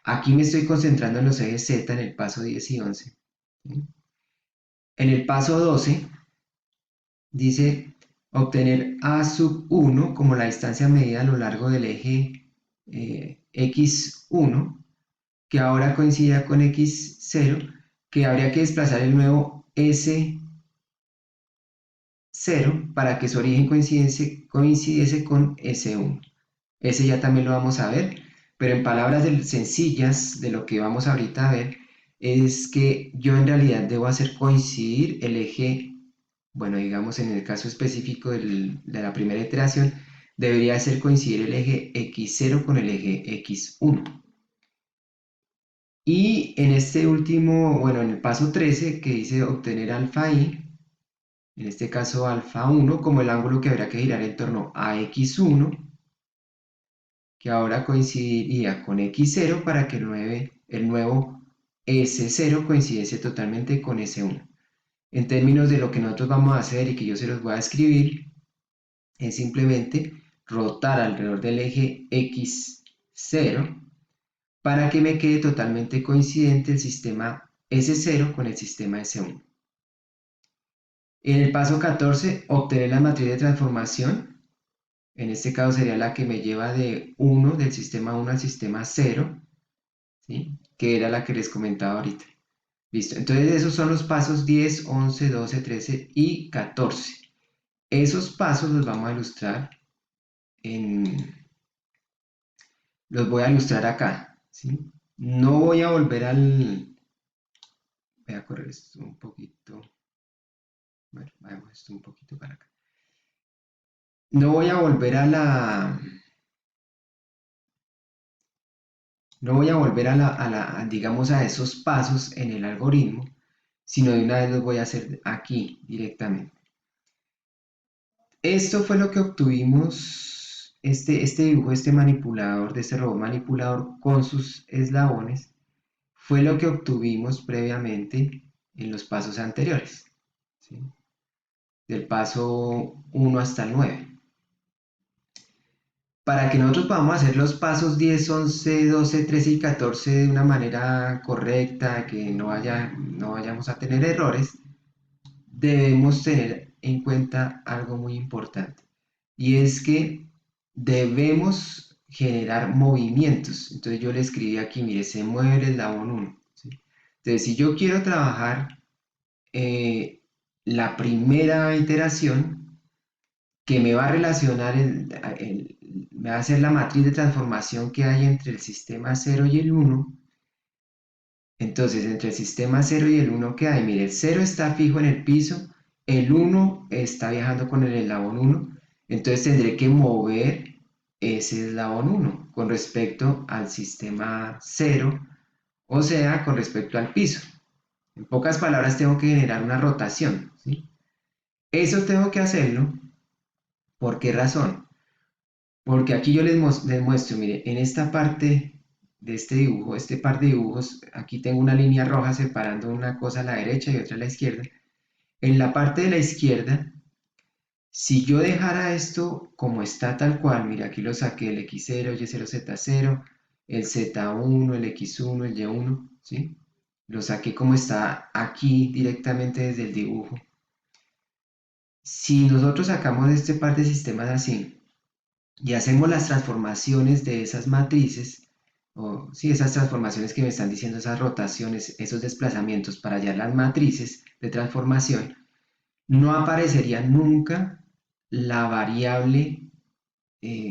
S1: Aquí me estoy concentrando en los ejes z en el paso 10 y 11. ¿Sí? En el paso 12 dice obtener a sub 1 como la distancia medida a lo largo del eje x1, que ahora coincida con x0, que habría que desplazar el nuevo s0 para que su origen coincidiese con s1. Ese ya también lo vamos a ver, pero en palabras sencillas de lo que vamos ahorita a ver, es que yo en realidad debo hacer coincidir el eje, bueno, digamos en el caso específico de la primera iteración, debería hacer coincidir el eje x0 con el eje x1. Y en este último, bueno, en el paso 13, que dice obtener alfa i, en este caso alfa 1, como el ángulo que habrá que girar en torno a x1, que ahora coincidiría con x0 para que el nuevo s0 coincidiese totalmente con s1. En términos de lo que nosotros vamos a hacer y que yo se los voy a escribir, es simplemente rotar alrededor del eje x0 para que me quede totalmente coincidente el sistema S0 con el sistema S1. En el paso 14, obtener la matriz de transformación. En este caso sería la que me lleva de 1, del sistema 1 al sistema 0, ¿sí? Que era la que les comentaba ahorita. Listo, entonces esos son los pasos 10, 11, 12, 13 y 14. Esos pasos los vamos a ilustrar los voy a ilustrar acá, ¿sí? No voy a volver voy a correr esto un poquito. Bueno, vamos esto un poquito para acá. No voy a volver no voy a volver digamos, a esos pasos en el algoritmo, sino de una vez los voy a hacer aquí directamente. Esto fue lo que obtuvimos, este dibujo, este manipulador, de este robot manipulador con sus eslabones, fue lo que obtuvimos previamente en los pasos anteriores, ¿sí? Del paso 1 hasta el 9. Para que nosotros podamos hacer los pasos 10, 11, 12, 13 y 14 de una manera correcta, que no vayamos a tener errores, debemos tener en cuenta algo muy importante. Y es que debemos generar movimientos. Entonces yo le escribí aquí, mire, se mueve el eslabón 1. ¿Sí? Entonces si yo quiero trabajar la primera iteración, que me va a relacionar, me va a hacer la matriz de transformación que hay entre el sistema 0 y el 1. Entonces, entre el sistema 0 y el 1 que hay, mire, el 0 está fijo en el piso, el 1 está viajando con el eslabón 1, entonces tendré que mover ese eslabón 1 con respecto al sistema 0, o sea, con respecto al piso. En pocas palabras, tengo que generar una rotación, ¿sí? Eso tengo que hacerlo. ¿Por qué razón? Porque aquí yo les muestro, mire, en esta parte de este dibujo, este par de dibujos, aquí tengo una línea roja separando una cosa a la derecha y otra a la izquierda. En la parte de la izquierda, si yo dejara esto como está tal cual, mira, aquí lo saqué, el x0, y0, z0, el z1, el x1, el y1, ¿sí? Lo saqué como está aquí directamente desde el dibujo. Si nosotros sacamos este par de sistemas así y hacemos las transformaciones de esas matrices, o sí, esas transformaciones que me están diciendo, esas rotaciones, esos desplazamientos para hallar las matrices de transformación, no aparecería nunca la variable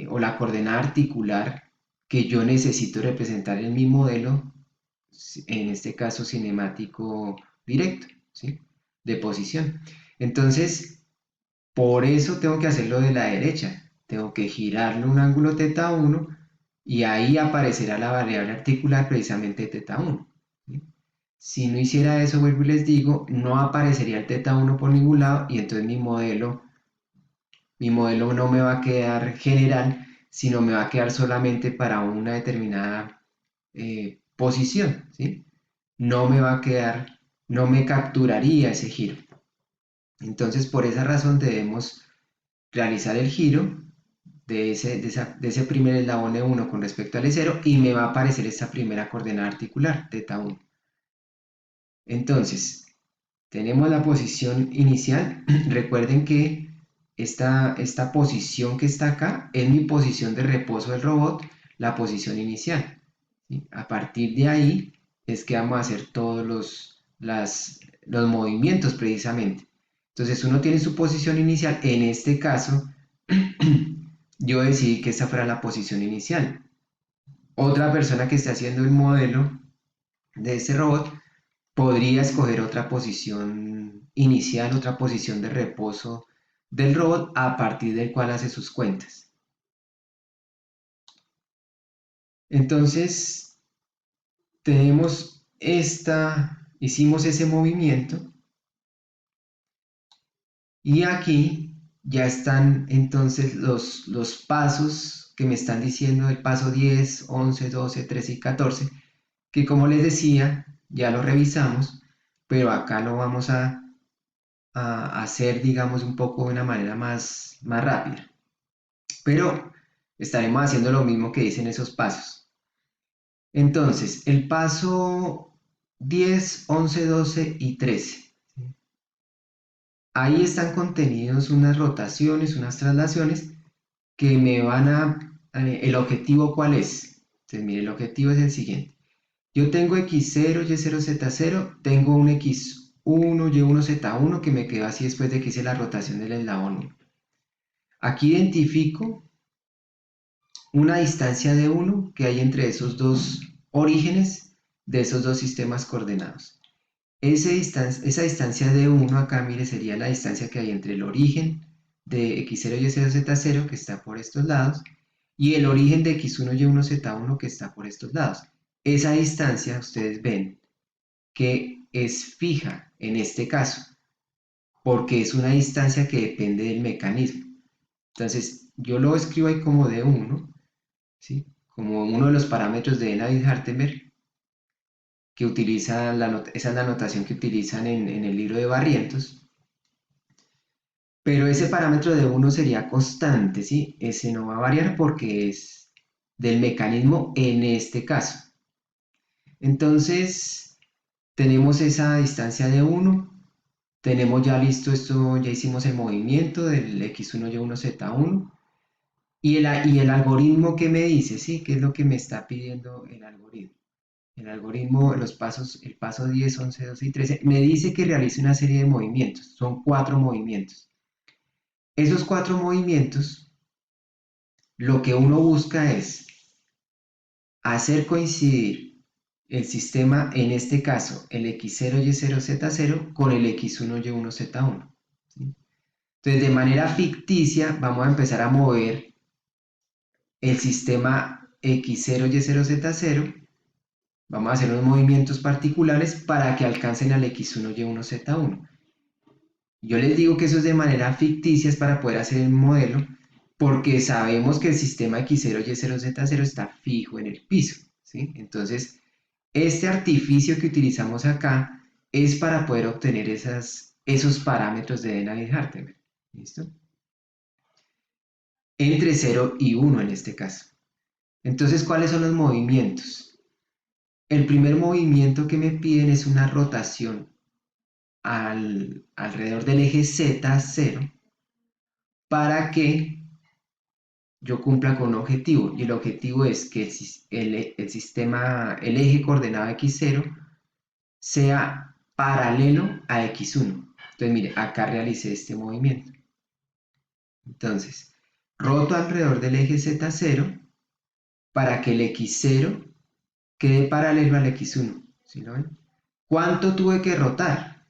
S1: o la coordenada articular que yo necesito representar en mi modelo, en este caso cinemático directo, ¿sí? De posición. Entonces, por eso tengo que hacerlo de la derecha. Tengo que girarle un ángulo θ1 y ahí aparecerá la variable articular precisamente θ1. ¿Sí? Si no hiciera eso, vuelvo y les digo, no aparecería el θ1 por ningún lado y entonces mi modelo no me va a quedar general, sino me va a quedar solamente para una determinada posición, ¿sí? No me va a quedar, no me capturaría ese giro. Entonces, por esa razón debemos realizar el giro de ese primer eslabón E1 con respecto al E0 y me va a aparecer esta primera coordenada articular, θ1. Entonces, tenemos la posición inicial. Recuerden que esta posición que está acá es mi posición de reposo del robot, la posición inicial. ¿Sí? A partir de ahí es que vamos a hacer todos los movimientos precisamente. Entonces uno tiene su posición inicial. En este caso, yo decidí que esa fuera la posición inicial. Otra persona que esté haciendo el modelo de este robot podría escoger otra posición inicial, otra posición de reposo del robot a partir del cual hace sus cuentas. Entonces, hicimos ese movimiento y aquí ya están entonces los pasos que me están diciendo el paso 10, 11, 12, 13 y 14, que como les decía, ya lo revisamos, pero acá lo vamos a hacer, digamos, un poco de una manera más rápida. Pero estaremos haciendo lo mismo que dicen esos pasos. Entonces, el paso 10, 11, 12 y 13. Ahí están contenidos unas rotaciones, unas traslaciones que me van ¿el objetivo cuál es? Entonces, mire, el objetivo es el siguiente. Yo tengo x0, y0, z0, tengo un x1, y1, z1 que me quedó así después de que hice la rotación del eslabón 1. Aquí identifico una distancia de 1 que hay entre esos dos orígenes de esos dos sistemas coordenados. Esa distancia de 1 acá, mire, sería la distancia que hay entre el origen de x0, y0, z0 que está por estos lados y el origen de x1, y1, z1 que está por estos lados. Esa distancia, ustedes ven que es fija en este caso, porque es una distancia que depende del mecanismo. Entonces, yo lo escribo ahí como D1, ¿sí? Como uno de los parámetros de Navier-Hartenberg, que utiliza esa es la notación que utilizan en el libro de Barrientos. Pero ese parámetro de 1 sería constante, ¿sí? Ese no va a variar porque es del mecanismo en este caso. Entonces, tenemos esa distancia de 1. Tenemos ya listo esto, ya hicimos el movimiento del x1, y1, z1. Y el algoritmo que me dice, ¿sí? ¿Qué es lo que me está pidiendo el algoritmo? El algoritmo, el paso 10, 11, 12 y 13, me dice que realice una serie de movimientos. Son 4 movimientos. Esos 4 movimientos, lo que uno busca es hacer coincidir el sistema, en este caso, el x0, y0, z0, con el x1, y1, z1. ¿Sí? Entonces, de manera ficticia, vamos a empezar a mover el sistema x0, y0, z0. Vamos a hacer unos movimientos particulares para que alcancen al x1, y1, z1. Yo les digo que eso es de manera ficticia, es para poder hacer el modelo, porque sabemos que el sistema x0, y0, z0 está fijo en el piso. ¿sí? Entonces, este artificio que utilizamos acá es para poder obtener esos parámetros de Denavit-Hartenberg. ¿Listo? Entre 0 y 1 en este caso. Entonces, ¿cuáles son los movimientos? El primer movimiento que me piden es una rotación alrededor del eje Z0 para que yo cumpla con un objetivo. Y el objetivo es que el eje coordenado X0 sea paralelo a X1. Entonces, mire, acá realicé este movimiento. Entonces, roto alrededor del eje Z0 para que el X0 quede paralelo al X1. ¿Sí lo ven? ¿Cuánto tuve que rotar?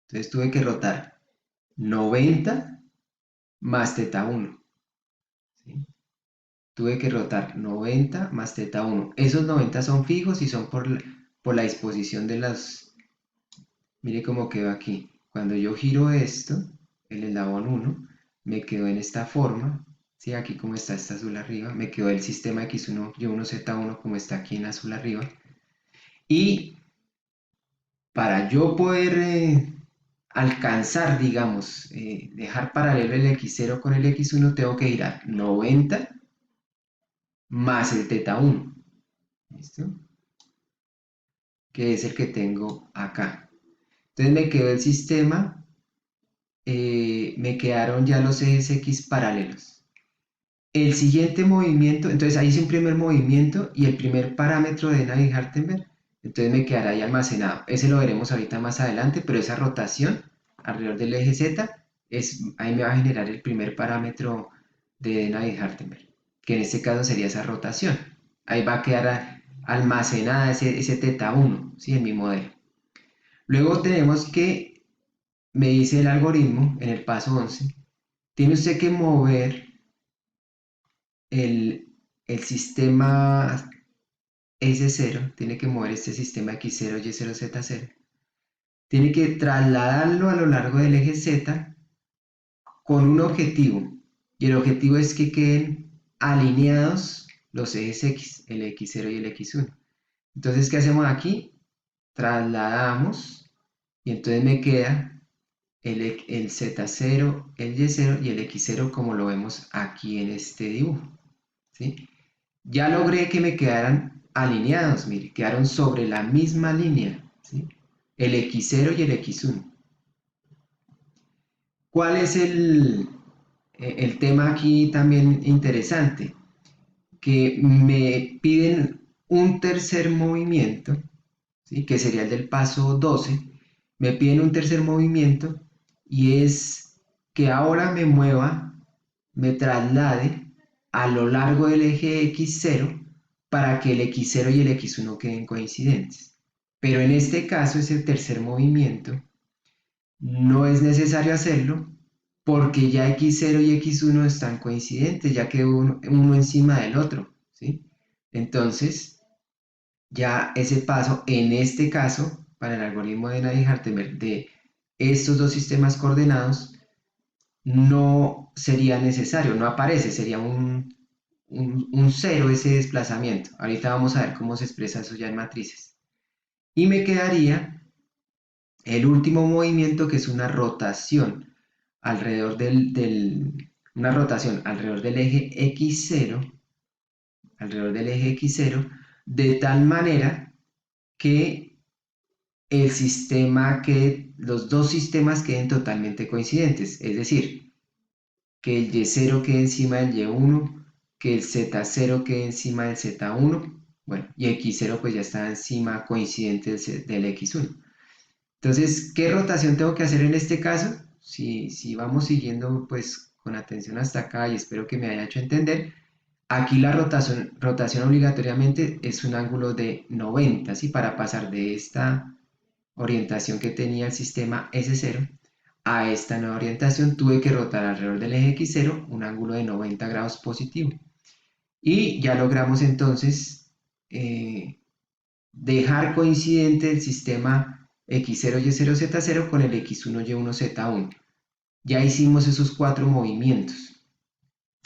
S1: Entonces tuve que rotar 90 más θ1. ¿Sí? Tuve que rotar 90 más θ1. Esos 90 son fijos y son por la disposición de las... Mire cómo quedó aquí. Cuando yo giro esto, el eslabón 1, me quedó en esta forma. ¿Sí? Aquí como está azul arriba, me quedó el sistema X1, Y1, Z1 como está aquí en azul arriba. Y para yo poder alcanzar, digamos, dejar paralelo el X0 con el X1, tengo que girar 90 más el θ1. ¿Listo? Que es el que tengo acá. Entonces me quedó el sistema, me quedaron ya los ejes X paralelos. El siguiente movimiento, entonces ahí hice un primer movimiento y el primer parámetro de Navier-Hartenberg, entonces me quedará ahí almacenado. Ese lo veremos ahorita más adelante, pero esa rotación alrededor del eje Z, ahí me va a generar el primer parámetro de Navier-Hartenberg, que en este caso sería esa rotación. Ahí va a quedar almacenada ese θ1, ¿sí? En mi modelo. Luego tenemos que, me dice el algoritmo en el paso 11, tiene usted que mover el sistema S0, tiene que mover este sistema X0, Y0, Z0, tiene que trasladarlo a lo largo del eje Z con un objetivo, y el objetivo es que queden alineados los ejes X, el X0 y el X1. Entonces, ¿qué hacemos aquí? Trasladamos, y entonces me queda el Z0, el Y0 y el X0 como lo vemos aquí en este dibujo, ¿sí? Ya logré que me quedaran alineados, mire, quedaron sobre la misma línea, ¿sí? El X0 y el X1. ¿Cuál es el tema aquí también interesante? Que me piden un tercer movimiento, ¿sí? Que sería el del paso 12. Me piden un tercer movimiento y es que ahora me traslade a lo largo del eje X0 para que el X0 y el X1 queden coincidentes. Pero en este caso, ese tercer movimiento no es necesario hacerlo porque ya X0 y X1 están coincidentes, ya que uno encima del otro, ¿sí? Entonces, ya ese paso, en este caso, para el algoritmo de Navier-Hartenberg de estos dos sistemas coordenados, no sería necesario, no aparece, sería un cero ese desplazamiento. Ahorita vamos a ver cómo se expresa eso ya en matrices. Y me quedaría el último movimiento, que es una rotación alrededor una rotación alrededor del eje X0, de tal manera que los dos sistemas queden totalmente coincidentes, es decir, que el Y0 quede encima del Y1, que el Z0 quede encima del Z1, bueno, y X0 pues ya está encima coincidente del X1. Entonces, ¿qué rotación tengo que hacer en este caso? Si vamos siguiendo pues con atención hasta acá y espero que me haya hecho entender, aquí la rotación obligatoriamente es un ángulo de 90, ¿sí? Para pasar de esta orientación que tenía el sistema S0 a esta nueva orientación tuve que rotar alrededor del eje X0 un ángulo de 90 grados positivo. Y ya logramos entonces dejar coincidente el sistema X0, Y0, Z0 con el X1, Y1, Z1. Ya hicimos esos cuatro movimientos.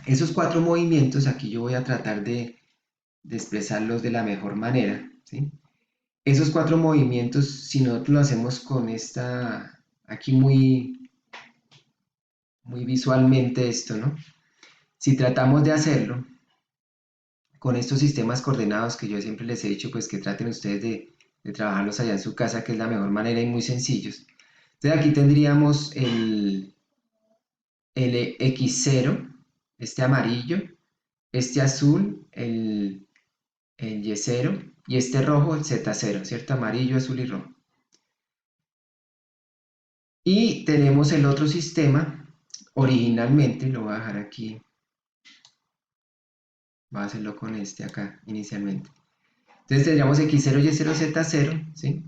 S1: Esos cuatro movimientos, aquí yo voy a tratar de expresarlos de la mejor manera, ¿sí? Esos 4 movimientos, si nosotros lo hacemos con esta, aquí muy visualmente esto, ¿no? Si tratamos de hacerlo con estos sistemas coordenados que yo siempre les he dicho, pues que traten ustedes de trabajarlos allá en su casa, que es la mejor manera y muy sencillos. Entonces aquí tendríamos el X0, este amarillo, este azul, el Y0, y este rojo, el Z0, ¿cierto? Amarillo, azul y rojo. Y tenemos el otro sistema, originalmente, lo voy a dejar aquí, voy a hacerlo con este acá, inicialmente. Entonces tendríamos X0, Y0, Z0, ¿sí?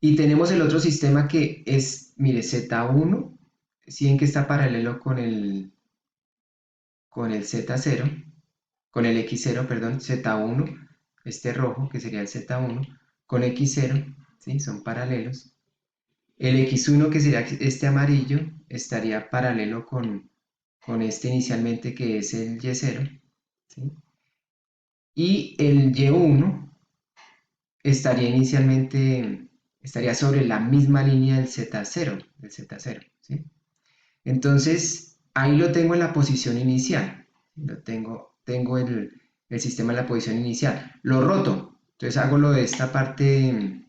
S1: Y tenemos el otro sistema que es, mire, Z1, ¿sí? En que está paralelo con el Z0, con el X0, perdón, Z1, este rojo, que sería el Z1, con X0, ¿sí? Son paralelos. El X1, que sería este amarillo, estaría paralelo con este inicialmente, que es el Y0, ¿sí? Y el Y1 estaría sobre la misma línea del Z0, ¿sí? Entonces, ahí lo tengo en la posición inicial. Tengo el sistema en la posición inicial. Lo roto. Entonces hago lo de esta parte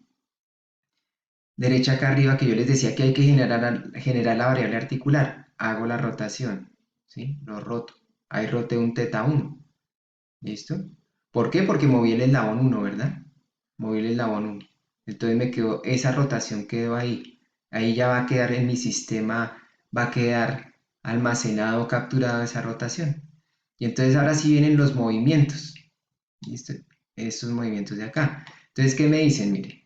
S1: derecha acá arriba que yo les decía que hay que generar la variable articular. Hago la rotación, ¿sí? Lo roto. Ahí roté un θ1. ¿Listo? ¿Por qué? Porque moví el eslabón 1, ¿verdad? Moví el eslabón 1. Entonces esa rotación quedó ahí. Ahí ya va a quedar en mi sistema, va a quedar almacenado, capturado esa rotación. Y entonces ahora sí vienen los movimientos. ¿Listo? Estos movimientos de acá. Entonces, ¿qué me dicen? Mire,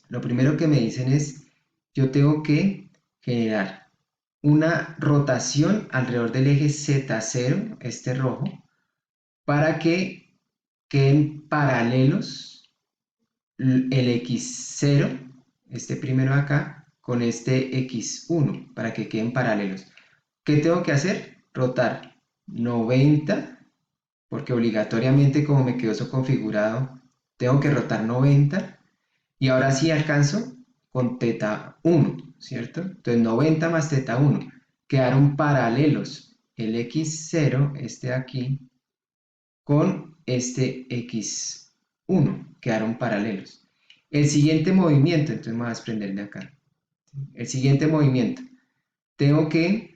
S1: lo primero que me dicen es, yo tengo que generar una rotación alrededor del eje Z0, este rojo, para que queden paralelos el X0, este primero acá, con este X1, para que queden paralelos. ¿Qué tengo que hacer? Rotar 90, porque obligatoriamente como me quedó eso configurado, tengo que rotar 90, y ahora sí alcanzo con θ1, ¿cierto? Entonces 90 más θ1, quedaron paralelos el X0, este de aquí, con este X1, quedaron paralelos. El siguiente movimiento, entonces me voy a desprender de acá. El siguiente movimiento, tengo que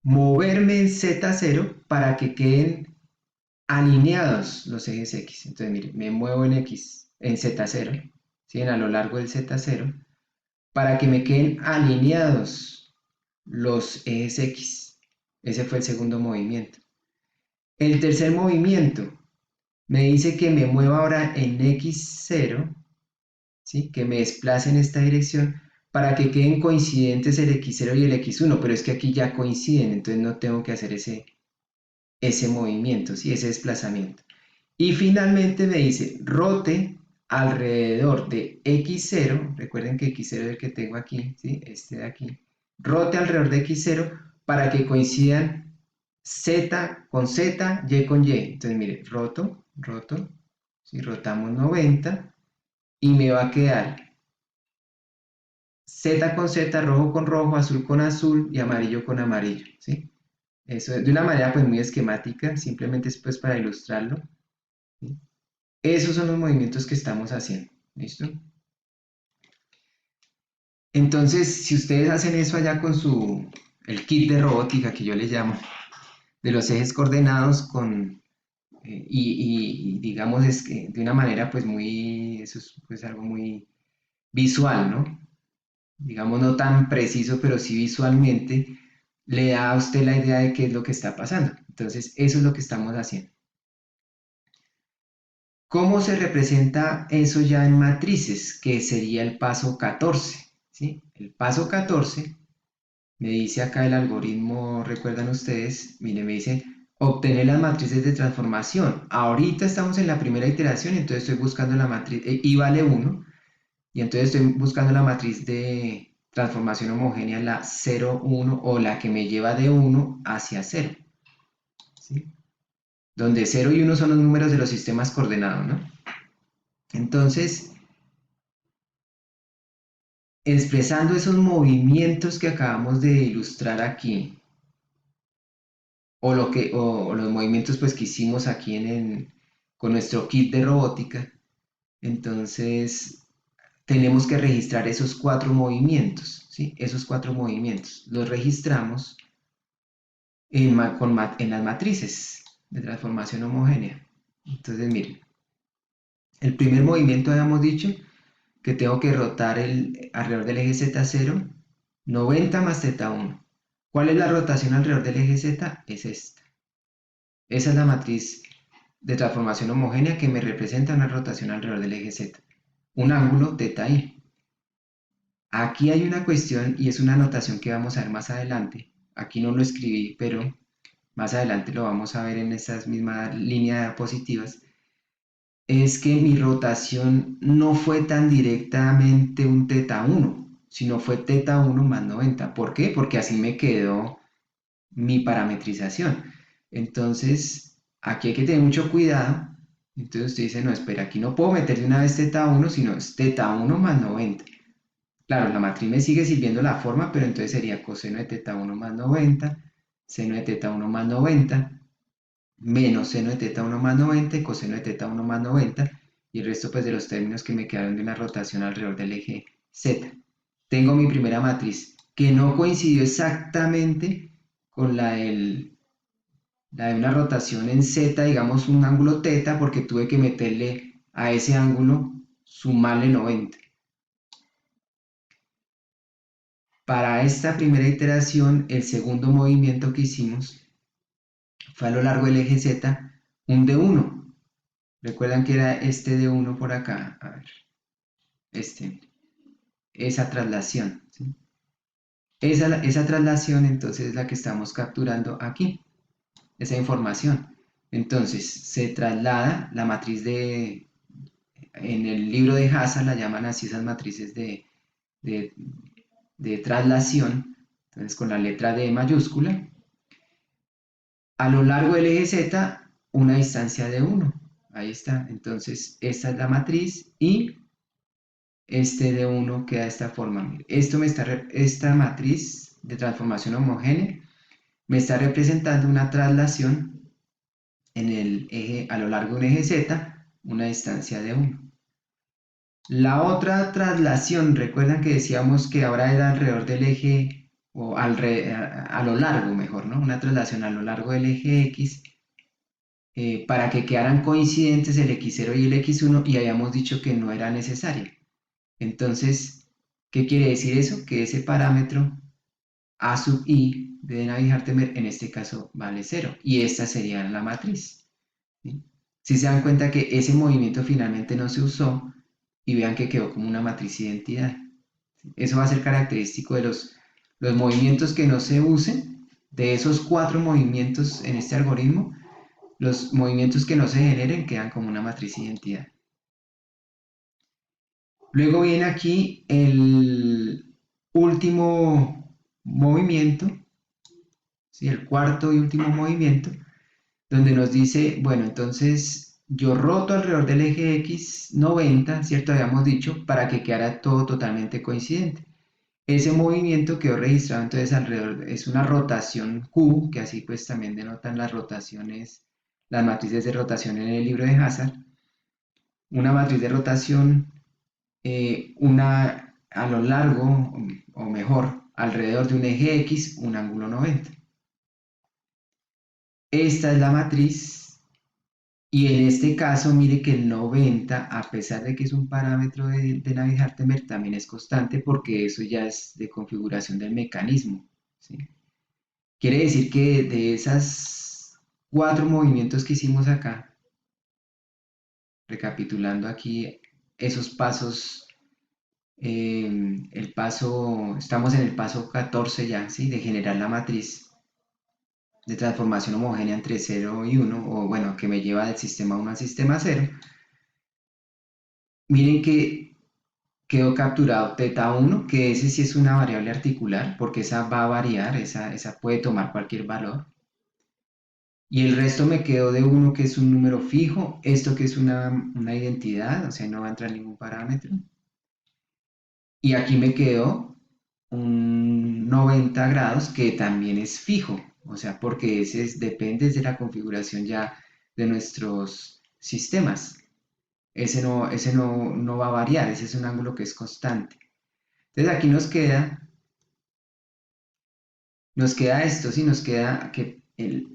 S1: moverme en Z0 para que queden alineados los ejes X. Entonces, mire, me muevo en Z0, ¿sí? A lo largo del Z0, para que me queden alineados los ejes X. Ese fue el segundo movimiento. El tercer movimiento me dice que me mueva ahora en X0, ¿sí? Que me desplace en esta dirección para que queden coincidentes el X0 y el X1, pero es que aquí ya coinciden, entonces no tengo que hacer ese movimiento, ¿sí? Ese desplazamiento. Y finalmente me dice, rote alrededor de X0, recuerden que X0 es el que tengo aquí, ¿sí? Este de aquí, rote alrededor de X0 para que coincidan Z con Z, Y con Y. Entonces, mire, roto, ¿sí? Rotamos 90 y me va a quedar Z con Z, rojo con rojo, azul con azul y amarillo con amarillo, ¿sí? Eso de una manera pues muy esquemática, simplemente es pues para ilustrarlo, ¿sí? Esos son los movimientos que estamos haciendo, ¿listo? Entonces, si ustedes hacen eso allá con el kit de robótica que yo le llamo, de los ejes coordenados y digamos es que de una manera pues eso es pues algo muy visual, ¿no? Digamos no tan preciso, pero sí visualmente le da a usted la idea de qué es lo que está pasando. Entonces, eso es lo que estamos haciendo. ¿Cómo se representa eso ya en matrices? Que sería el paso 14, ¿sí? El paso 14 me dice acá el algoritmo, recuerdan ustedes, mire, me dice obtener las matrices de transformación. Ahorita estamos en la primera iteración, entonces estoy buscando la matriz, y vale 1, y entonces estoy buscando la matriz de transformación homogénea, la 0, 1, o la que me lleva de 1 hacia 0, ¿sí? donde 0 y 1 son los números de los sistemas coordenados, ¿no? Entonces, expresando esos movimientos que acabamos de ilustrar aquí, o los movimientos pues, que hicimos aquí con nuestro kit de robótica, entonces tenemos que registrar esos 4 movimientos, ¿sí? Esos 4 movimientos los registramos en las matrices de transformación homogénea. Entonces, miren, el primer movimiento habíamos dicho que tengo que rotar alrededor del eje Z0 90 más θ1. ¿Cuál es la rotación alrededor del eje Z? Es esta. Esa es la matriz de transformación homogénea que me representa una rotación alrededor del eje Z. Un ángulo θi. Aquí hay una cuestión y es una notación que vamos a ver más adelante. Aquí no lo escribí, pero más adelante lo vamos a ver en estas mismas líneas diapositivas. Es que mi rotación no fue tan directamente un θ1, sino fue θ1 más 90. ¿Por qué? Porque así me quedó mi parametrización. Entonces, aquí hay que tener mucho cuidado. Entonces usted dice, no, espera, aquí no puedo meter de una vez θ1, sino es θ1 más 90. Claro, la matriz me sigue sirviendo la forma, pero entonces sería coseno de θ1 más 90, seno de θ1 más 90, menos seno de θ1 más 90 y coseno de θ1 más 90, y el resto pues de los términos que me quedaron de una rotación alrededor del eje Z. Tengo mi primera matriz, que no coincidió exactamente con la de una rotación en Z, digamos un ángulo θ, porque tuve que meterle a ese ángulo, sumarle 90. Para esta primera iteración, el segundo movimiento que hicimos fue a lo largo del eje Z, un D1. Recuerdan que era este D1 por acá. A ver, esa traslación, ¿sí? Esa traslación entonces es la que estamos capturando aquí, esa información. Entonces se traslada la matriz en el libro de Haza la llaman así esas matrices de, de traslación, entonces con la letra D mayúscula, a lo largo del eje Z una distancia de 1. Ahí está, entonces esta es la matriz y este de 1 queda de esta forma. Esta matriz de transformación homogénea me está representando una traslación en el eje, a lo largo de un eje Z, una distancia de 1. La otra traslación, recuerdan que decíamos que ahora era alrededor del eje, o a lo largo mejor, ¿no? Una traslación a lo largo del eje X, para que quedaran coincidentes el X0 y el X1, y habíamos dicho que no era necesaria. Entonces, ¿qué quiere decir eso? Que ese parámetro A sub i de Navier-Hartemer en este caso vale 0, y esta sería la matriz, ¿sí? Si se dan cuenta que ese movimiento finalmente no se usó, y vean que quedó como una matriz identidad. Eso va a ser característico de los movimientos que no se usen, de esos 4 movimientos en este algoritmo, los movimientos que no se generen quedan como una matriz identidad. Luego viene aquí el último movimiento, ¿sí? El cuarto y último movimiento, donde nos dice, bueno, entonces yo roto alrededor del eje X 90, ¿cierto? Habíamos dicho, para que quedara todo totalmente coincidente. Ese movimiento quedó registrado entonces alrededor, es una rotación Q, que así pues también denotan las rotaciones, las matrices de rotación en el libro de Hazard. Una matriz de rotación, a lo largo, o mejor, alrededor de un eje X, un ángulo 90. Esta es la matriz, y en este caso mire que el 90, a pesar de que es un parámetro de Navier-Hartemer, también es constante porque eso ya es de configuración del mecanismo, ¿sí? Quiere decir que de esas 4 movimientos que hicimos acá, recapitulando aquí esos pasos, estamos en el paso 14 ya, ¿sí? De generar la matriz de transformación homogénea entre 0 y 1, o bueno, que me lleva del sistema 1 al sistema 0. Miren que quedó capturado θ1, que ese sí es una variable articular, porque esa va a variar, esa puede tomar cualquier valor. Y el resto me quedó de 1 que es un número fijo, esto que es una identidad, o sea, no va a entrar ningún parámetro. Y aquí me quedó un 90 grados que también es fijo, o sea, porque depende de la configuración ya de nuestros sistemas. Ese no va a variar, ese es un ángulo que es constante. Entonces aquí nos queda esto, sí, nos queda que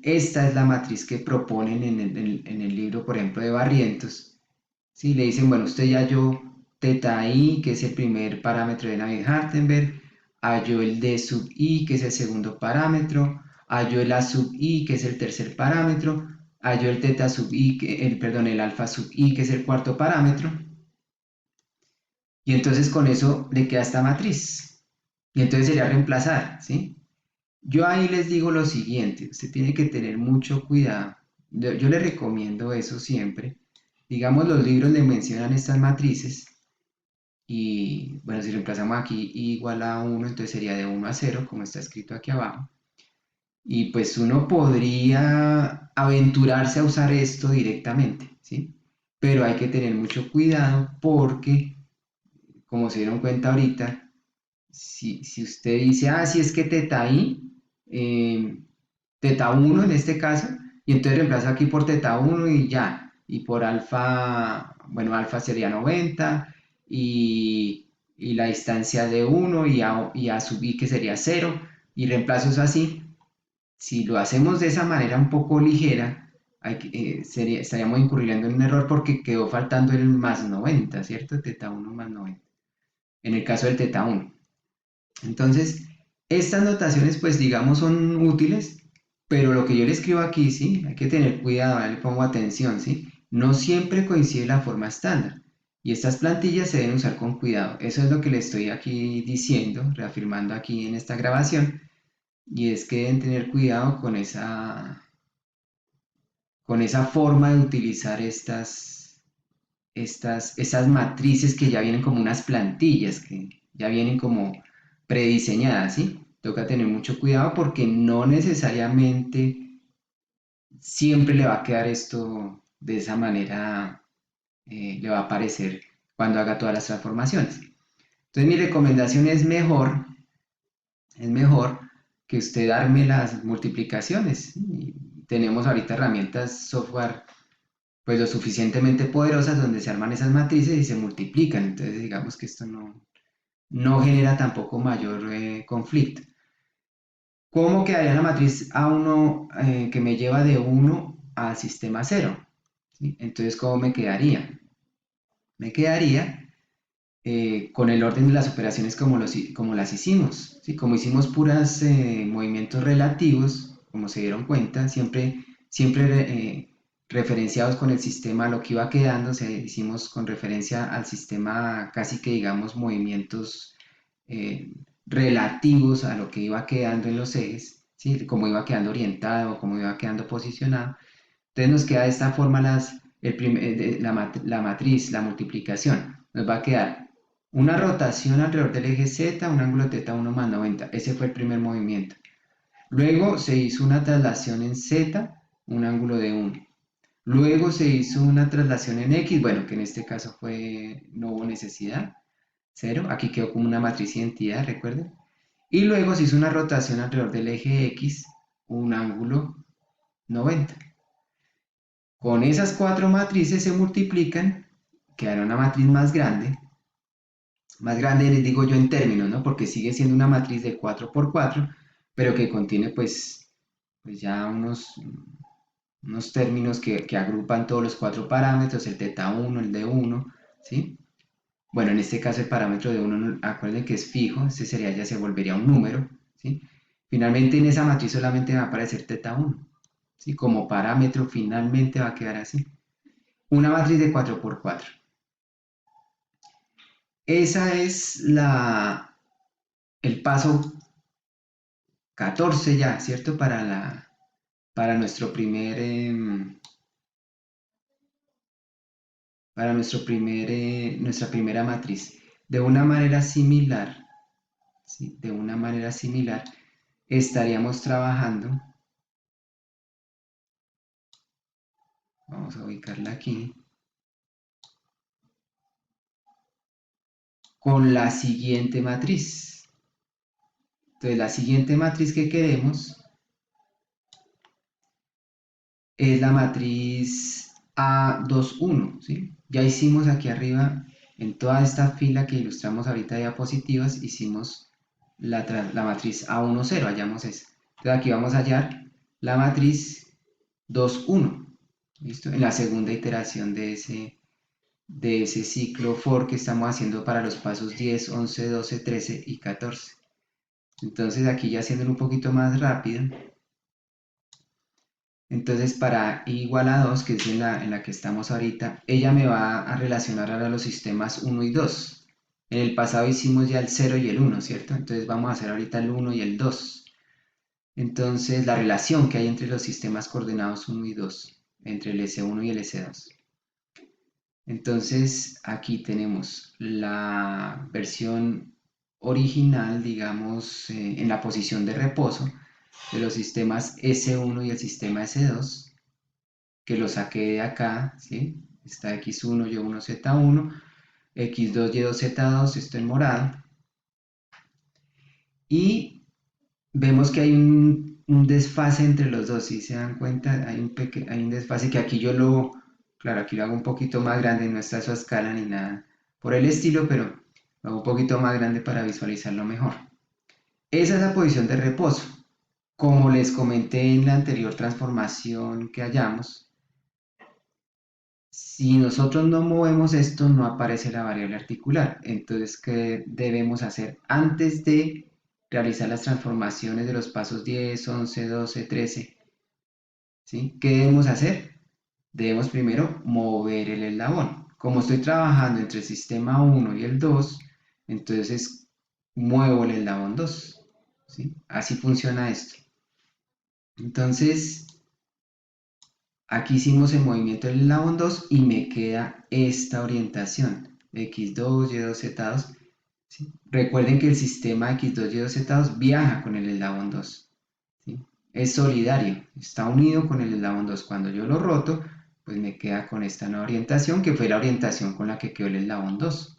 S1: esta es la matriz que proponen en el libro, por ejemplo, de Barrientos. Sí, le dicen, bueno, usted ya halló teta i, que es el primer parámetro de Navier-Hartenberg, halló el d sub i, que es el segundo parámetro, halló el a sub i, que es el tercer parámetro, halló el teta sub i, perdón, el alfa sub i, que es el cuarto parámetro, y entonces con eso le queda esta matriz. Y entonces sería reemplazar, ¿sí? Yo ahí les digo lo siguiente, usted tiene que tener mucho cuidado. Yo le recomiendo eso siempre. Digamos, los libros le mencionan estas matrices y, bueno, si reemplazamos aquí i igual a 1, entonces sería de 1 a 0, como está escrito aquí abajo. Y pues uno podría aventurarse a usar esto directamente, ¿sí? Pero hay que tener mucho cuidado porque, como se dieron cuenta ahorita, si usted dice, si es que teta i, eh, teta 1 en este caso, y entonces reemplazo aquí por teta 1 y ya, y por alfa, bueno, alfa sería 90, y la distancia de 1 y a sub i que sería 0, y reemplazo eso así. Si lo hacemos de esa manera un poco ligera, estaríamos incurriendo en un error porque quedó faltando el más 90, ¿cierto? Teta 1 más 90, en el caso del teta 1. Entonces, estas notaciones, pues digamos, son útiles, pero lo que yo le escribo aquí, ¿sí? Hay que tener cuidado, le pongo atención, ¿sí? No siempre coincide la forma estándar. Y estas plantillas se deben usar con cuidado. Eso es lo que le estoy aquí diciendo, reafirmando aquí en esta grabación. Y es que deben tener cuidado con esa forma de utilizar estas matrices que ya vienen como unas plantillas, que ya vienen como prediseñadas, ¿sí? Toca tener mucho cuidado porque no necesariamente siempre le va a quedar esto de esa manera, le va a aparecer cuando haga todas las transformaciones. Entonces mi recomendación es mejor que usted arme las multiplicaciones. Y tenemos ahorita herramientas software pues lo suficientemente poderosas donde se arman esas matrices y se multiplican. Entonces digamos que esto no genera tampoco mayor conflicto. ¿Cómo quedaría la matriz A1 que me lleva de 1 al sistema 0? ¿Sí? Entonces, ¿cómo me quedaría? Me quedaría con el orden de las operaciones como las hicimos. ¿Sí? Como hicimos puras movimientos relativos, como se dieron cuenta, siempre referenciados con el sistema, lo que iba quedando, hicimos con referencia al sistema casi que digamos movimientos eh, relativos a lo que iba quedando en los ejes, ¿sí? Cómo iba quedando orientado, cómo iba quedando posicionado. Entonces nos queda de esta forma la matriz, la multiplicación. Nos va a quedar una rotación alrededor del eje Z, un ángulo θ 1 más 90. Ese fue el primer movimiento. Luego se hizo una traslación en Z, un ángulo de 1. Luego se hizo una traslación en X, bueno, que en este caso no hubo necesidad, 0. Aquí quedó como una matriz identidad, recuerden. Y luego se hizo una rotación alrededor del eje X, un ángulo 90. Con esas 4 matrices se multiplican, quedará una matriz más grande les digo yo en términos, ¿no? Porque sigue siendo una matriz de 4 por 4, pero que contiene pues ya unos términos que agrupan todos los 4 parámetros, el θ1, el d1, ¿sí? Bueno, en este caso el parámetro de 1, acuérdense que es fijo, ya se volvería un número, ¿sí? Finalmente en esa matriz solamente va a aparecer θ1, ¿sí? Como parámetro finalmente va a quedar así. Una matriz de 4 por 4. Esa es el paso 14 ya, ¿cierto? Para nuestro primer, nuestra primera matriz. De una manera similar, ¿sí? De una manera similar, estaríamos trabajando Vamos a ubicarla aquí. Con la siguiente matriz. Entonces la siguiente matriz que queremos es la matriz A21, ¿sí? Ya hicimos aquí arriba, en toda esta fila que ilustramos ahorita de diapositivas, hicimos la matriz A10, hallamos esa. Entonces aquí vamos a hallar la matriz 21, ¿listo? En la segunda iteración de ese ciclo for que estamos haciendo para los pasos 10, 11, 12, 13 y 14. Entonces aquí ya haciéndolo un poquito más rápido, entonces para i igual a 2, que es en la que estamos ahorita, ella me va a relacionar ahora los sistemas 1 y 2. En el pasado hicimos ya el 0 y el 1, ¿cierto? Entonces vamos a hacer ahorita el 1 y el 2. Entonces la relación que hay entre los sistemas coordenados 1 y 2, entre el S1 y el S2. Entonces aquí tenemos la versión original, digamos, en la posición de reposo de los sistemas S1 y el sistema S2, que lo saqué de acá, ¿sí? Está X1, Y1, Z1, X2, Y2, Z2, esto en morado. Y vemos que hay un desfase entre los dos, si se dan cuenta, hay un desfase que aquí claro, aquí lo hago un poquito más grande, no está a su escala ni nada por el estilo, pero lo hago un poquito más grande para visualizarlo mejor. Esa es la posición de reposo. Como les comenté en la anterior transformación que hallamos, si nosotros no movemos esto, no aparece la variable articular. Entonces, ¿qué debemos hacer antes de realizar las transformaciones de los pasos 10, 11, 12, 13? ¿Sí? ¿Qué debemos hacer? Debemos primero mover el eslabón. Como estoy trabajando entre el sistema 1 y el 2, entonces muevo el eslabón 2. ¿Sí? Así funciona esto. Entonces, aquí hicimos el movimiento del eslabón 2 y me queda esta orientación, x2, y2, z2. ¿Sí? Recuerden que el sistema x2, y2, z2 viaja con el eslabón 2. ¿Sí? Es solidario, está unido con el eslabón 2. Cuando yo lo roto, pues me queda con esta nueva orientación, que fue la orientación con la que quedó el eslabón 2.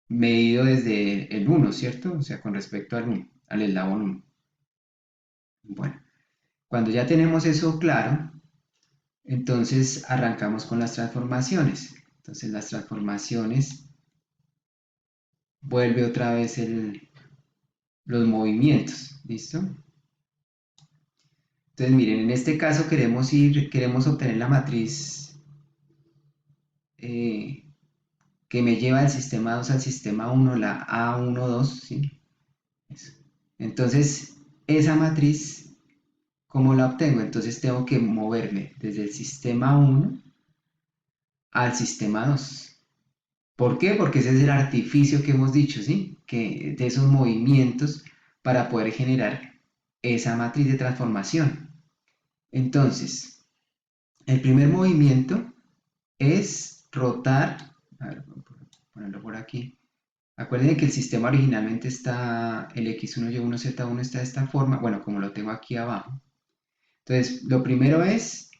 S1: Medido desde el 1, ¿cierto? O sea, con respecto al 1, al eslabón 1. Bueno, cuando ya tenemos eso claro, entonces arrancamos con las transformaciones. Entonces las transformaciones vuelve otra vez los movimientos, ¿listo? Entonces miren, en este caso queremos obtener la matriz eh, que me lleva del sistema 2 al sistema 1, la A12, ¿sí? Eso. Entonces esa matriz, ¿cómo la obtengo? Entonces tengo que moverme desde el sistema 1 al sistema 2. ¿Por qué? Porque ese es el artificio que hemos dicho, ¿sí? Que de esos movimientos para poder generar esa matriz de transformación. Entonces, el primer movimiento es rotar, a ver, voy a ponerlo por aquí. Acuérdense que el sistema originalmente está, el X1, Y1, Z1 está de esta forma, bueno, como lo tengo aquí abajo. Entonces, lo primero es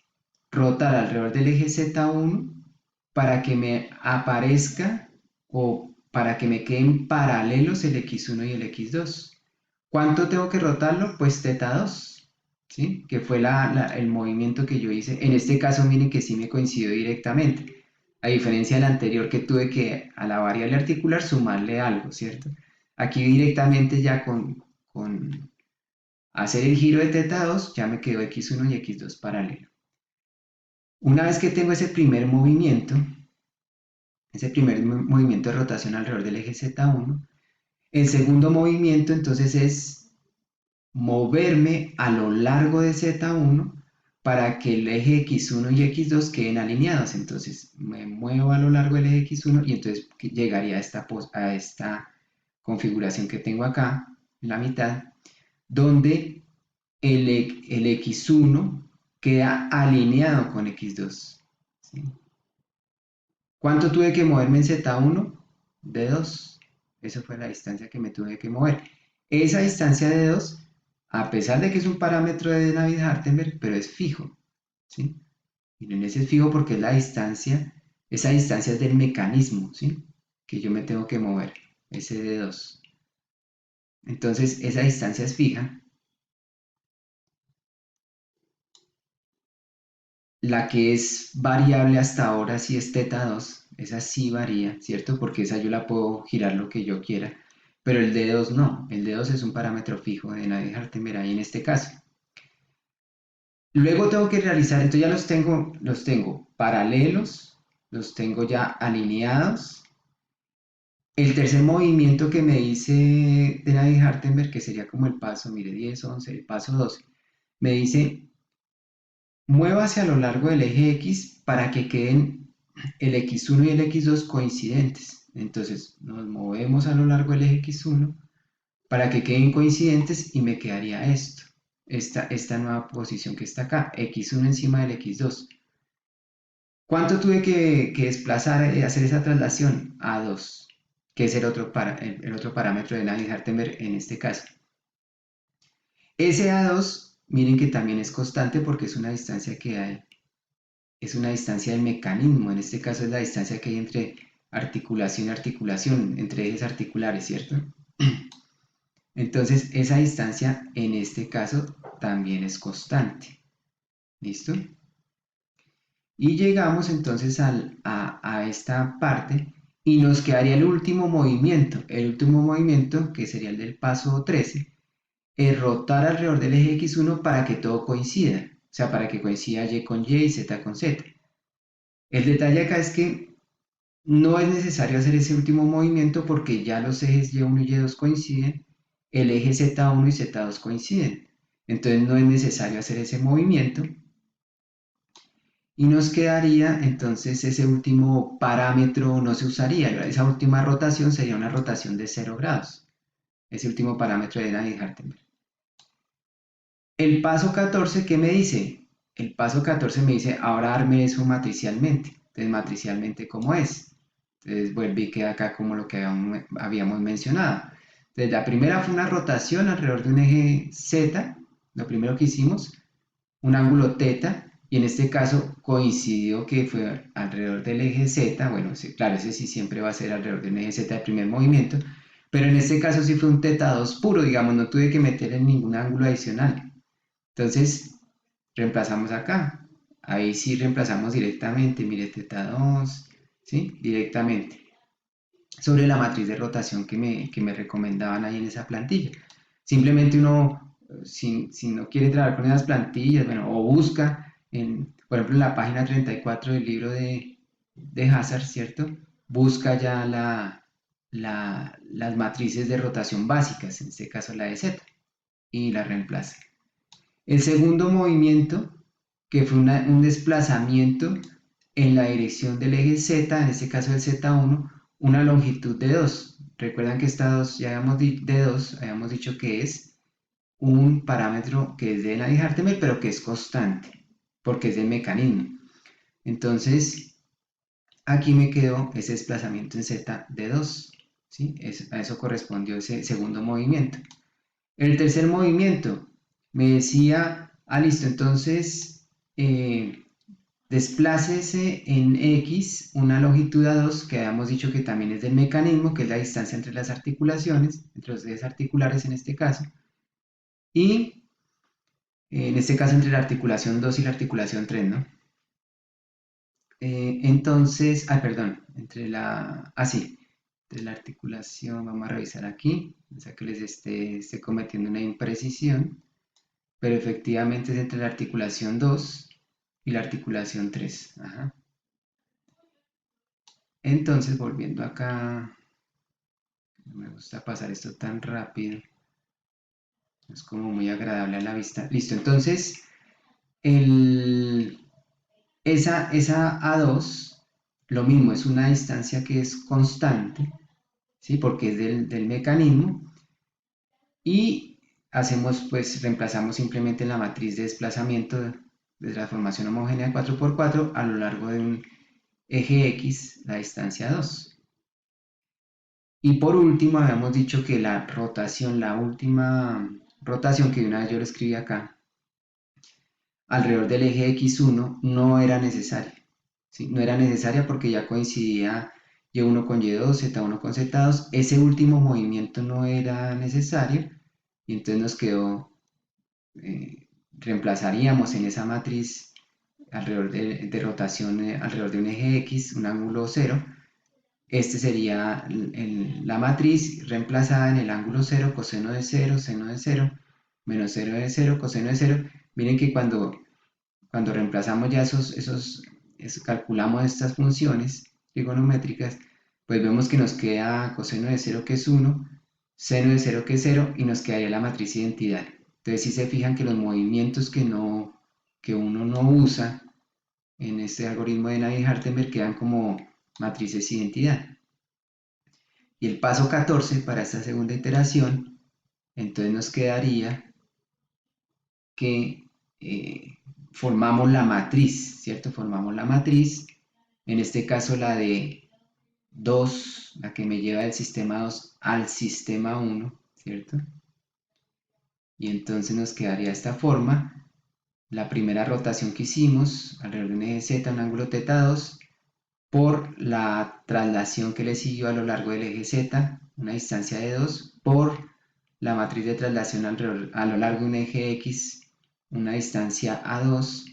S1: rotar alrededor del eje Z1 para que me aparezca o para que me queden paralelos el X1 y el X2. ¿Cuánto tengo que rotarlo? Pues θ2, ¿sí? Que fue el movimiento que yo hice. En este caso, miren que sí me coincidió directamente, a diferencia del anterior que tuve que a la variable articular sumarle algo, ¿cierto? Aquí directamente ya con hacer el giro de θ2 ya me quedó X1 y X2 paralelo. Una vez que tengo ese primer movimiento de rotación alrededor del eje Z1, el segundo movimiento entonces es moverme a lo largo de Z1 para que el eje X1 y X2 queden alineados. Entonces me muevo a lo largo del eje X1 y entonces llegaría a esta configuración que tengo acá, en la mitad, donde el X1 queda alineado con X2. ¿Sí? ¿Cuánto tuve que moverme en Z1? De 2. Esa fue la distancia que me tuve que mover. Esa distancia de 2, a pesar de que es un parámetro de David-Hartenberg, pero es fijo. ¿sí? Miren, ese es fijo porque es la distancia, esa distancia es del mecanismo, ¿sí? Que yo me tengo que mover, ese de 2. Entonces, esa distancia es fija. La que es variable hasta ahora sí es teta 2, esa sí varía, ¿cierto? Porque esa yo la puedo girar lo que yo quiera, pero el D2 no, el D2 es un parámetro fijo de Navier-Hartenberg ahí en este caso. Luego tengo que realizar, entonces ya los tengo paralelos, los tengo ya alineados. El tercer movimiento que me dice de Navier-Hartenberg, que sería como el paso, mire, 10, 11, el paso 12, me dice muévase a lo largo del eje X para que queden el X1 y el X2 coincidentes. Entonces nos movemos a lo largo del eje X1 para que queden coincidentes y me quedaría esto, esta nueva posición que está acá, X1 encima del X2. ¿Cuánto tuve que desplazar, hacer esa traslación? A2, que es el otro parámetro de Navier-Hartenberg en este caso. Ese A2, miren que también es constante porque es una distancia que hay, es una distancia del mecanismo, en este caso es la distancia que hay entre articulación y articulación, entre ejes articulares, ¿cierto? Entonces, esa distancia en este caso también es constante. ¿Listo? Y llegamos entonces a esta parte y nos quedaría el último movimiento. El último movimiento, que sería el del paso 13, es rotar alrededor del eje X1 para que todo coincida. O sea, para que coincida Y con Y y Z con Z. El detalle acá es que no es necesario hacer ese último movimiento porque ya los ejes Y1 y Y2 coinciden, el eje Z1 y Z2 coinciden. Entonces no es necesario hacer ese movimiento y nos quedaría entonces ese último parámetro no se usaría. Esa última rotación sería una rotación de 0 grados. Ese último parámetro de Navier-Hartenberg. El paso 14, ¿qué me dice? El paso 14 me dice, ahora arme eso matricialmente. Entonces, matricialmente, ¿cómo es? Entonces, vuelve y queda acá como lo que habíamos mencionado. Entonces, la primera fue una rotación alrededor de un eje Z, lo primero que hicimos, un ángulo teta, y en este caso coincidió que fue alrededor del eje Z, bueno, sí, claro, ese sí siempre va a ser alrededor del eje Z de primer movimiento, pero en este caso sí fue un teta 2 puro, digamos, no tuve que meter en ningún ángulo adicional. Entonces, reemplazamos acá. Ahí sí reemplazamos directamente, mire, teta 2, ¿sí? Directamente. Sobre la matriz de rotación que me recomendaban ahí en esa plantilla. Simplemente uno, si no quiere trabajar con esas plantillas, bueno, o busca, por ejemplo, en la página 34 del libro de Hazard, ¿cierto? Busca ya las matrices de rotación básicas, en este caso la de Z, y la reemplaza. El segundo movimiento, que fue un desplazamiento en la dirección del eje Z, en este caso el Z1, una longitud de 2. Recuerdan que esta 2, ya habíamos dicho que es un parámetro que es de Navier-Hartenberg, pero que es constante, porque es del mecanismo. Entonces, aquí me quedó ese desplazamiento en Z de 2. ¿Sí? A eso correspondió ese segundo movimiento. El tercer movimiento me decía, listo, entonces desplácese en X una longitud a 2 que habíamos dicho que también es del mecanismo, que es la distancia entre las articulaciones, entre los ejes articulares en este caso, y en este caso entre la articulación 2 y la articulación 3, ¿no? Entonces, perdón, sí, entre la articulación, vamos a revisar aquí, o sea que les esté cometiendo una imprecisión, pero efectivamente es entre la articulación 2 y la articulación 3. Ajá. Entonces, volviendo acá, no me gusta pasar esto tan rápido, es como muy agradable a la vista. Listo, entonces, el, esa A2, lo mismo, es una distancia que es constante, ¿sí? Porque es del mecanismo, y reemplazamos simplemente la matriz de desplazamiento de transformación homogénea 4x4 a lo largo de un eje X, la distancia 2. Y por último, habíamos dicho que la última rotación, que de una vez yo lo escribí acá, alrededor del eje X1 no era necesaria, ¿sí? No era necesaria porque ya coincidía Y1 con Y2, Z1 con Z2. Ese último movimiento no era necesario y entonces nos quedó, reemplazaríamos en esa matriz alrededor de rotación alrededor de un eje X, un ángulo 0. Este sería la matriz reemplazada en el ángulo 0, coseno de 0, seno de 0, menos 0 de 0, coseno de 0. Miren que cuando reemplazamos ya calculamos estas funciones trigonométricas, pues vemos que nos queda coseno de 0 que es 1, seno de 0 que es 0 y nos quedaría la matriz identidad. Entonces si se fijan que los movimientos que uno no usa en este algoritmo de Navier-Hartenberg quedan como matrices identidad. Y el paso 14 para esta segunda iteración, entonces nos quedaría que formamos la matriz, ¿cierto? Formamos la matriz, en este caso la de 2, la que me lleva del sistema 2 al sistema 1, ¿cierto? Y entonces nos quedaría esta forma, la primera rotación que hicimos, alrededor de un eje Z, un ángulo θ2, por la traslación que le siguió a lo largo del eje Z, una distancia de 2, por la matriz de traslación a lo largo de un eje X, una distancia A2,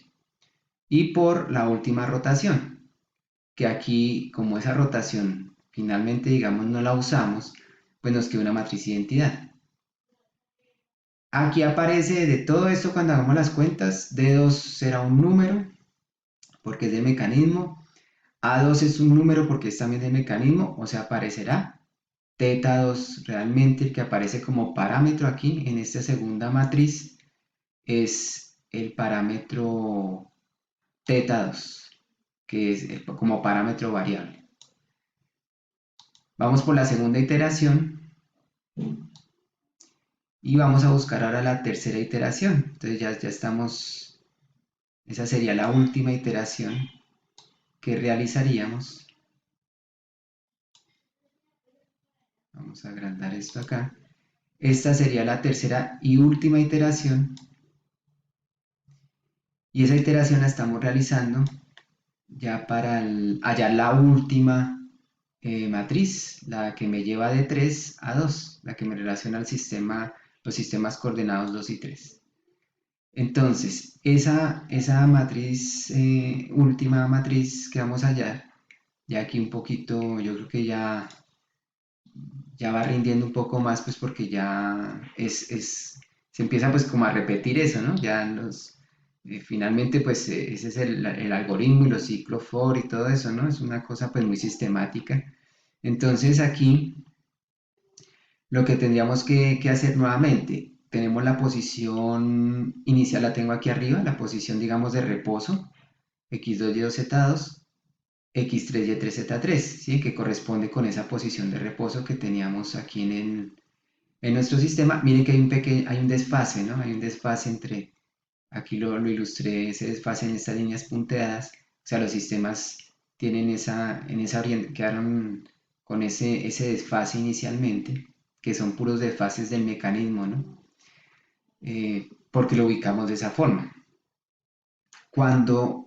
S1: y por la última rotación, que aquí, como esa rotación finalmente, digamos, no la usamos, pues nos queda una matriz identidad. Aquí aparece de todo esto cuando hagamos las cuentas, D2 será un número, porque es de mecanismo, A2 es un número porque es también de mecanismo, o sea, aparecerá θ2 realmente el que aparece como parámetro aquí en esta segunda matriz es el parámetro θ2, que es como parámetro variable. Vamos por la segunda iteración y vamos a buscar ahora la tercera iteración. Entonces ya estamos, esa sería la última iteración que realizaríamos. Vamos a agrandar esto acá. Esta sería la tercera y última iteración. Y esa iteración la estamos realizando ya para hallar la última matriz, la que me lleva de 3 a 2, la que me relaciona al sistema, los sistemas coordenados 2 y 3. Entonces, esa matriz, última matriz que vamos a hallar, ya aquí un poquito, yo creo que ya va rindiendo un poco más, pues porque ya se empieza pues como a repetir eso, ¿no? Ya finalmente pues ese es el algoritmo y los ciclos for y todo eso, ¿no? Es una cosa pues muy sistemática. Entonces aquí lo que tendríamos que hacer nuevamente, tenemos la posición inicial, la tengo aquí arriba, la posición digamos de reposo, x2, y2, z2, x3, y3, z3, ¿sí? Que corresponde con esa posición de reposo que teníamos aquí en nuestro sistema. Miren que hay un desfase, ¿no? Hay un desfase entre, aquí lo ilustré, ese desfase en estas líneas punteadas, o sea, los sistemas tienen quedaron con ese desfase inicialmente, que son puros desfases del mecanismo, ¿no? Porque lo ubicamos de esa forma. Cuando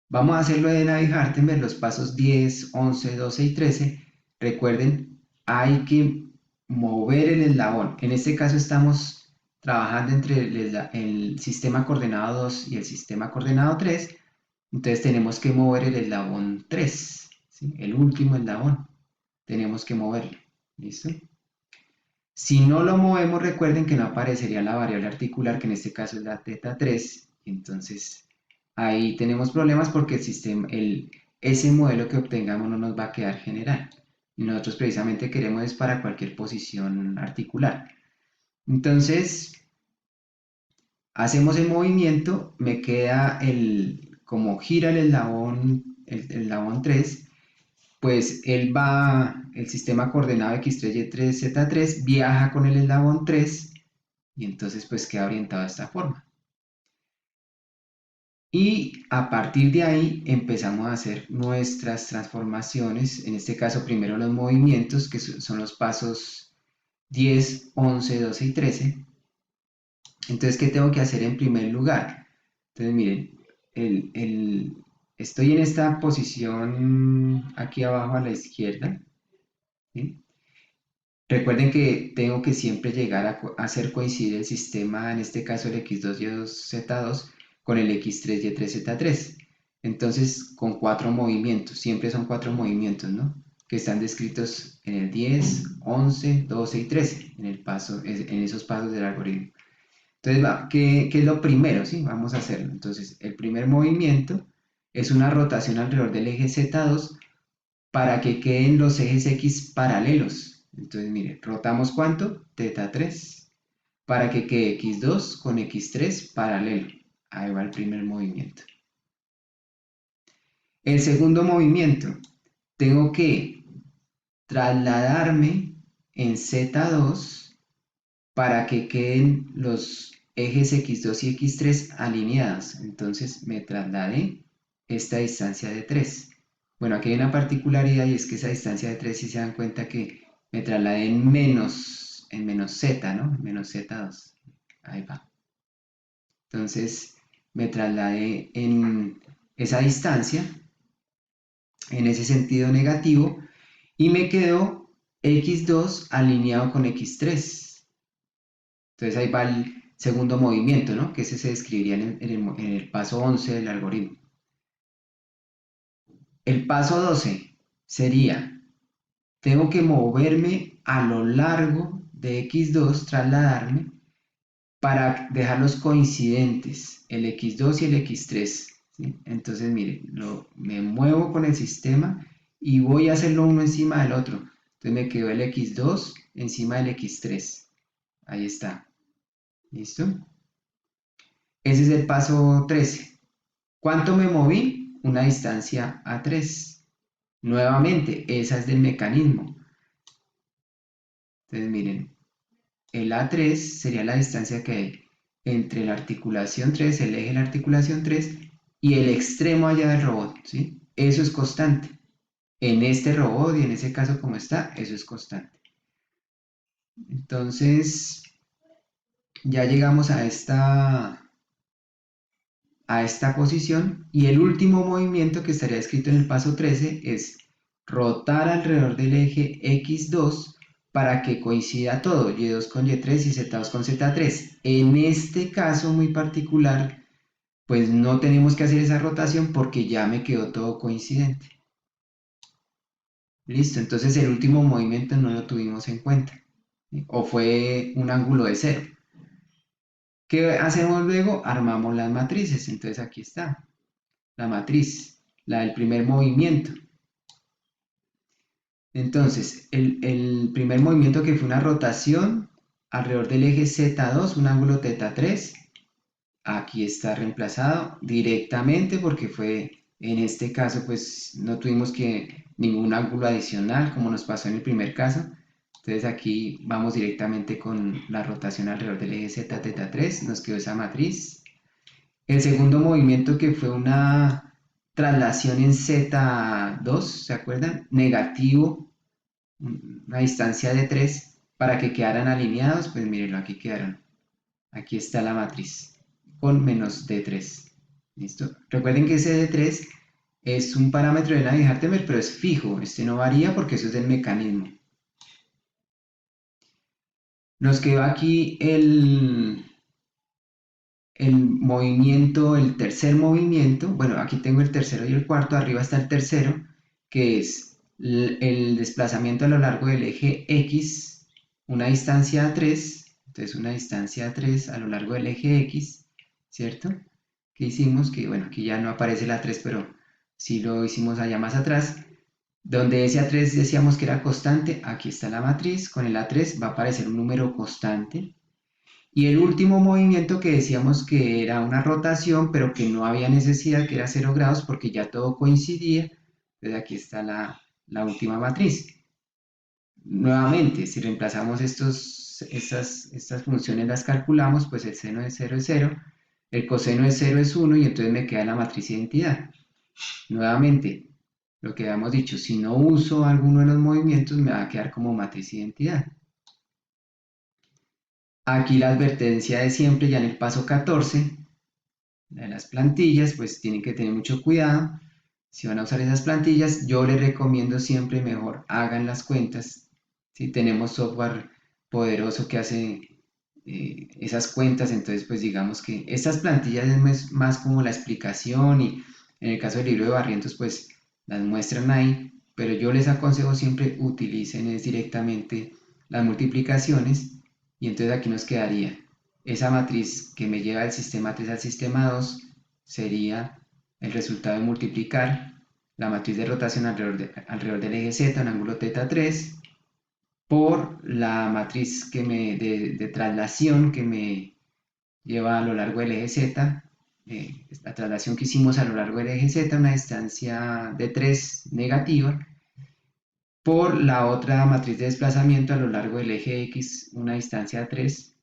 S1: vamos a hacerlo de Navier-Hartenberg, los pasos 10, 11, 12 y 13, recuerden, hay que mover el eslabón. En este caso estamos trabajando entre el sistema coordenado 2 y el sistema coordenado 3, entonces tenemos que mover el eslabón 3, ¿sí? El último eslabón, tenemos que moverlo, ¿listo? Si no lo movemos, recuerden que no aparecería la variable articular, que en este caso es la θ3, entonces ahí tenemos problemas porque ese modelo que obtengamos no nos va a quedar general. Y nosotros precisamente queremos es para cualquier posición articular. Entonces, hacemos el movimiento, me queda como gira el eslabón 3, pues el sistema coordenado x3, y3, z3 viaja con el eslabón 3 y entonces pues queda orientado de esta forma. Y a partir de ahí empezamos a hacer nuestras transformaciones, en este caso primero los movimientos, que son los pasos 10, 11, 12 y 13. Entonces, ¿qué tengo que hacer en primer lugar? Entonces, miren, estoy en esta posición aquí abajo a la izquierda, ¿sí? Recuerden que tengo que siempre llegar a hacer coincidir el sistema, en este caso el x2, y2, z2, con el x3, y3, z3. Entonces, con 4 movimientos, siempre son 4 movimientos, ¿no? Que están descritos en el 10, 11, 12 y 13, en esos pasos del algoritmo. Entonces, ¿qué es lo primero? ¿Sí? Vamos a hacerlo. Entonces, el primer movimiento es una rotación alrededor del eje z2 para que queden los ejes X paralelos. Entonces, mire, rotamos ¿cuánto? Teta 3, para que quede X2 con X3 paralelo. Ahí va el primer movimiento. El segundo movimiento, tengo que trasladarme en Z2 para que queden los ejes X2 y X3 alineados. Entonces me trasladé esta distancia de 3. Bueno, aquí hay una particularidad y es que esa distancia de 3, si se dan cuenta que me trasladé en menos z, ¿no? En menos z2. Ahí va. Entonces me trasladé en esa distancia, en ese sentido negativo, y me quedó x2 alineado con x3. Entonces ahí va el segundo movimiento, ¿no? Que ese se describiría en el paso 11 del algoritmo. El paso 12 sería, tengo que moverme a lo largo de x2, trasladarme, para dejarlos coincidentes, el x2 y el x3. ¿Sí? Entonces, miren, me muevo con el sistema y voy a hacerlo uno encima del otro. Entonces me quedó el x2 encima del x3. Ahí está. ¿Listo? Ese es el paso 13. ¿Cuánto me moví? Una distancia A3. Nuevamente, esa es del mecanismo. Entonces, miren, el A3 sería la distancia que hay entre la articulación 3, el eje de la articulación 3, y el extremo allá del robot, ¿sí? Eso es constante. En este robot y en ese caso como está, eso es constante. Entonces, ya llegamos a esta posición y el último movimiento que estaría escrito en el paso 13 es rotar alrededor del eje X2 para que coincida todo, Y2 con Y3 y Z2 con Z3. En este caso muy particular, pues no tenemos que hacer esa rotación porque ya me quedó todo coincidente. Listo, entonces el último movimiento no lo tuvimos en cuenta, ¿sí? O fue un ángulo de cero. ¿Qué hacemos luego? Armamos las matrices. Entonces aquí está la matriz, la del primer movimiento. Entonces, el primer movimiento que fue una rotación alrededor del eje Z2, un ángulo teta 3, aquí está reemplazado directamente porque fue, en este caso, pues no tuvimos que ningún ángulo adicional como nos pasó en el primer caso. Entonces aquí vamos directamente con la rotación alrededor del eje Z teta 3, nos quedó esa matriz. El segundo movimiento que fue una traslación en Z2, ¿se acuerdan? Negativo, una distancia de 3 para que quedaran alineados, pues mírenlo, aquí quedaron. Aquí está la matriz con menos D3. ¿Listo? Recuerden que ese D3 es un parámetro de Navier-Hartemer, pero es fijo, este no varía porque eso es del mecanismo. Nos quedó aquí el movimiento, el tercer movimiento, bueno, aquí tengo el tercero y el cuarto, arriba está el tercero, que es el desplazamiento a lo largo del eje X, una distancia A3, entonces una distancia A3 a lo largo del eje X, ¿cierto? ¿Qué hicimos? Que bueno, aquí ya no aparece la 3, pero sí lo hicimos allá más atrás, donde ese A3 decíamos que era constante, aquí está la matriz, con el A3 va a aparecer un número constante, y el último movimiento que decíamos que era una rotación, pero que no había necesidad, que era 0 grados, porque ya todo coincidía. Entonces aquí está la última matriz. Nuevamente, si reemplazamos estas funciones, las calculamos, pues el seno de 0 es 0, el coseno de 0 es 1, y entonces me queda la matriz de identidad. Nuevamente, lo que habíamos dicho, si no uso alguno de los movimientos, me va a quedar como matriz de identidad. Aquí la advertencia de siempre, ya en el paso 14, la de las plantillas, pues tienen que tener mucho cuidado. Si van a usar esas plantillas, yo les recomiendo siempre mejor hagan las cuentas. Si tenemos software poderoso que hace esas cuentas, entonces pues digamos que estas plantillas es más como la explicación y en el caso del libro de Barrientos pues las muestran ahí, pero yo les aconsejo siempre utilicen es directamente las multiplicaciones y entonces aquí nos quedaría esa matriz que me lleva del sistema 3 al sistema 2 sería el resultado de multiplicar la matriz de rotación alrededor del eje Z, un ángulo θ 3, por la matriz de traslación que me lleva a lo largo del eje Z, la traslación que hicimos a lo largo del eje Z, una distancia de 3 negativa, por la otra matriz de desplazamiento a lo largo del eje X, una distancia de 3,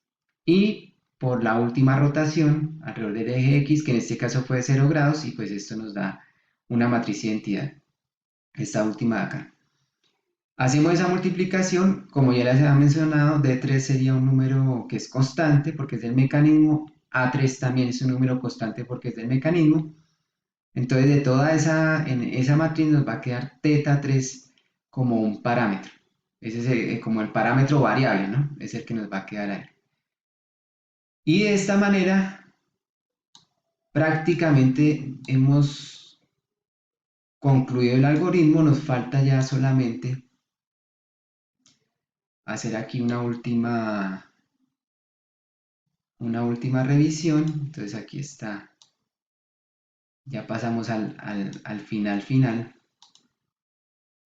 S1: y por la última rotación alrededor del eje X, que en este caso fue de 0 grados, y pues esto nos da una matriz de identidad, esta última de acá. Hacemos esa multiplicación, como ya les había mencionado, D3 sería un número que es constante porque es del mecanismo, A3 también es un número constante porque es del mecanismo. Entonces de toda en esa matriz nos va a quedar θ3 como un parámetro. Ese es como el parámetro variable, ¿no? Es el que nos va a quedar ahí. Y de esta manera prácticamente hemos concluido el algoritmo, nos falta ya solamente hacer aquí una última revisión. Entonces aquí está, ya pasamos al final.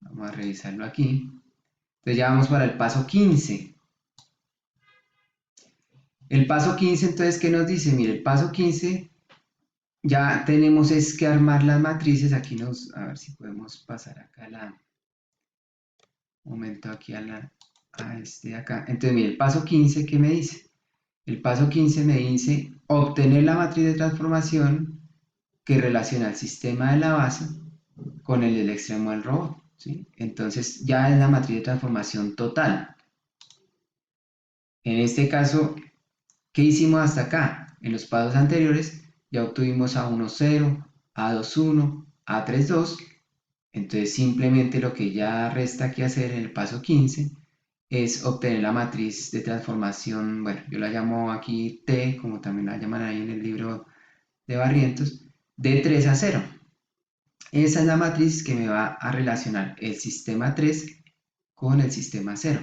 S1: Vamos a revisarlo aquí. Entonces ya vamos para el paso 15. El paso 15, entonces, ¿qué nos dice? Mire, el paso 15, ya tenemos es que armar las matrices. Aquí a ver si podemos pasar acá un momento aquí a este de acá. Entonces, mire, el paso 15, ¿qué me dice? El paso 15 me dice obtener la matriz de transformación que relaciona el sistema de la base con el del extremo del robot, ¿sí? Entonces ya es la matriz de transformación total. En este caso, ¿qué hicimos hasta acá? En los pasos anteriores ya obtuvimos A1, 0, A2, 1, A3, 2. Entonces simplemente lo que ya resta que hacer en el paso 15 es obtener la matriz de transformación, bueno, yo la llamo aquí T, como también la llaman ahí en el libro de Barrientos, de 3 a 0. Esa es la matriz que me va a relacionar el sistema 3 con el sistema 0.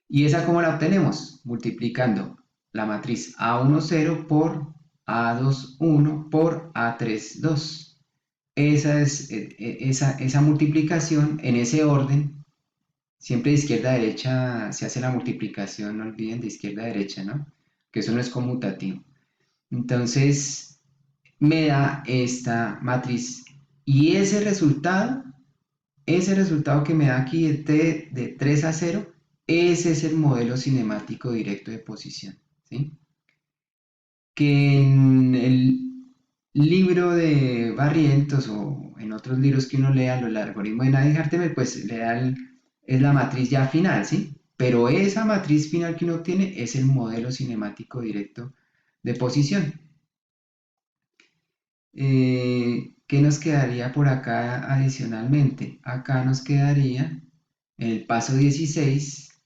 S1: ¿Y esa cómo la obtenemos? Multiplicando la matriz A1, 0 por A2, 1 por A3, 2. Esa multiplicación en ese orden, siempre de izquierda a derecha se hace la multiplicación, no olviden de izquierda a derecha, ¿no? Que eso no es conmutativo. Entonces, me da esta matriz y ese resultado que me da aquí de 3 a 0, ese es el modelo cinemático directo de posición, ¿sí? Que en el libro de Barrientos o en otros libros que uno lea, el algoritmo de Navier-Hartemel, pues es la matriz ya final, ¿sí? Pero esa matriz final que uno obtiene es el modelo cinemático directo de posición. ¿Qué nos quedaría por acá adicionalmente? Acá nos quedaría el paso 16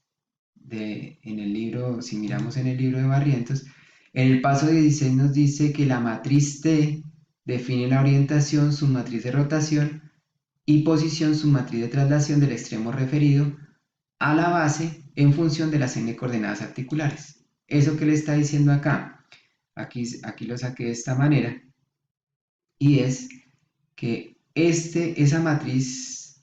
S1: en el libro, si miramos en el libro de Barrientos, en el paso 16 nos dice que la matriz T define la orientación, su matriz de rotación y posición, su matriz de traslación del extremo referido a la base en función de las n coordenadas articulares. ¿Eso que le está diciendo acá? Aquí lo saqué de esta manera y es que esa matriz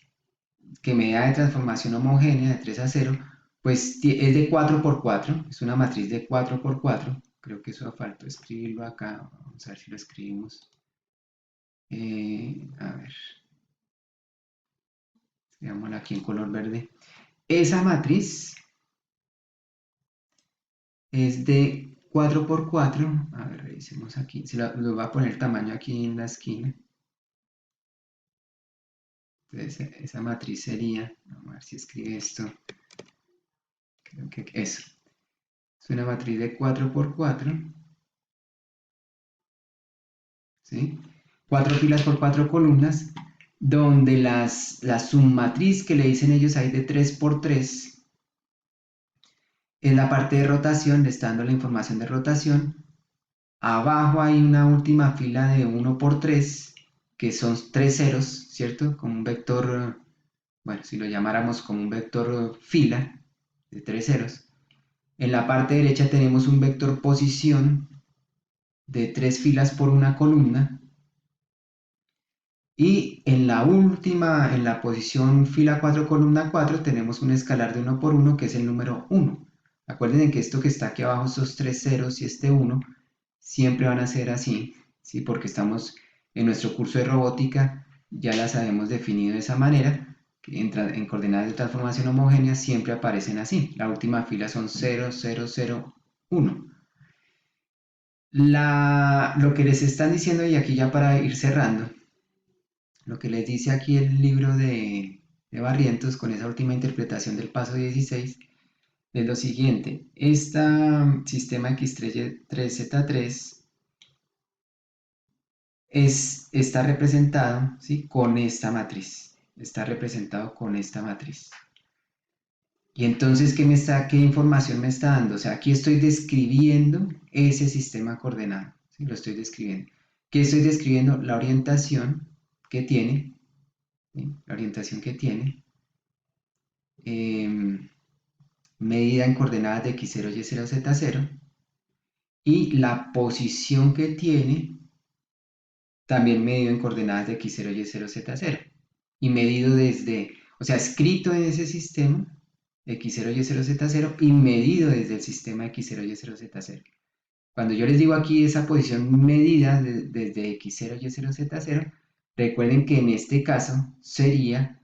S1: que me da de transformación homogénea de 3 a 0, pues es de 4 por 4, es una matriz de 4 por 4, creo que eso faltó escribirlo acá, vamos a ver si lo escribimos. A ver, escribámoslo aquí en color verde. Esa matriz es de 4 por 4, a ver, revisemos aquí, lo voy a poner el tamaño aquí en la esquina. Entonces, esa matriz sería, vamos a ver si escribe esto, creo que eso. Es una matriz de 4 por 4 ¿sí? 4 filas por 4 columnas, donde la submatriz que le dicen ellos ahí de 3 por 3 es la parte de rotación, le está dando la información de rotación. Abajo hay una última fila de 1 por 3 que son 3 ceros, ¿cierto? Como un vector, bueno, si lo llamáramos como un vector fila de 3 ceros. En la parte derecha tenemos un vector posición de 3 filas por una columna. Y en la última, en la posición fila 4 columna 4 tenemos un escalar de 1 por 1 que es el número 1. Acuérdense que esto que está aquí abajo, estos 3 ceros y este 1, siempre van a ser así, ¿sí? Porque estamos en nuestro curso de robótica, ya las habíamos definido de esa manera, que en coordenadas de transformación homogénea siempre aparecen así. La última fila son 0, 0, 0, 1. Lo que les están diciendo, y aquí ya para ir cerrando, lo que les dice aquí el libro de Barrientos con esa última interpretación del paso 16 es lo siguiente. Este sistema X3Z3 está representado, ¿sí? Con esta matriz. Está representado con esta matriz. Y entonces, ¿qué información me está dando? O sea, aquí estoy describiendo ese sistema coordenado. ¿Sí? Lo estoy describiendo. ¿Qué estoy describiendo? La orientación que tiene. ¿Sí? La orientación que tiene. Medida en coordenadas de x0, y0, z0. Y la posición que tiene, también medido en coordenadas de x0, y0, z0. Y medido desde, o sea, escrito en ese sistema, x0, y0, z0, y medido desde el sistema x0, y0, z0. Cuando yo les digo aquí esa posición medida desde x0, y0, z0, recuerden que en este caso sería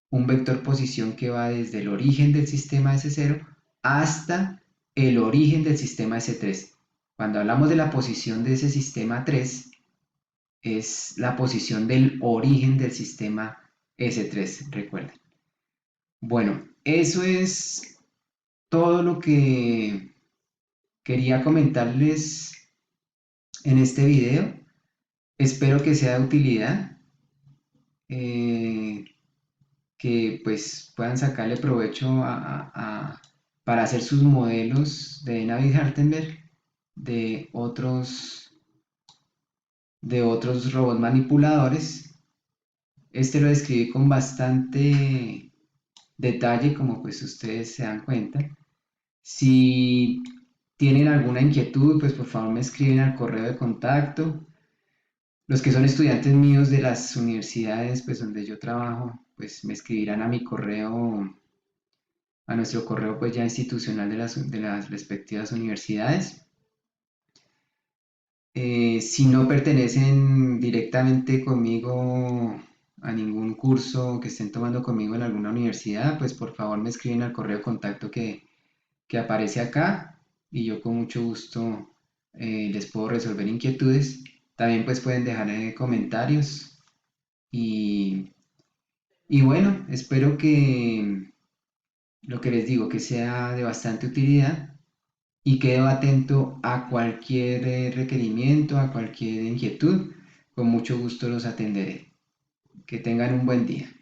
S1: un vector posición que va desde el origen del sistema S0 hasta el origen del sistema S3. Cuando hablamos de la posición de ese sistema 3, es la posición del origen del sistema S3, recuerden. Bueno, eso es todo lo que quería comentarles en este video. Espero que sea de utilidad, que pues puedan sacarle provecho para hacer sus modelos de Navier-Hartenberg de otros robots manipuladores. Este lo describí con bastante detalle, como pues ustedes se dan cuenta. Si tienen alguna inquietud, pues por favor me escriben al correo de contacto. Los que son estudiantes míos de las universidades, pues donde yo trabajo, pues me escribirán a mi correo, a nuestro correo pues ya institucional de las respectivas universidades. Si no pertenecen directamente conmigo a ningún curso que estén tomando conmigo en alguna universidad, pues por favor me escriben al correo de contacto que aparece acá y yo con mucho gusto les puedo resolver inquietudes. También pues pueden dejar comentarios y, y bueno, espero que lo que les digo que sea de bastante utilidad y quedo atento a cualquier requerimiento, a cualquier inquietud. Con mucho gusto los atenderé. Que tengan un buen día.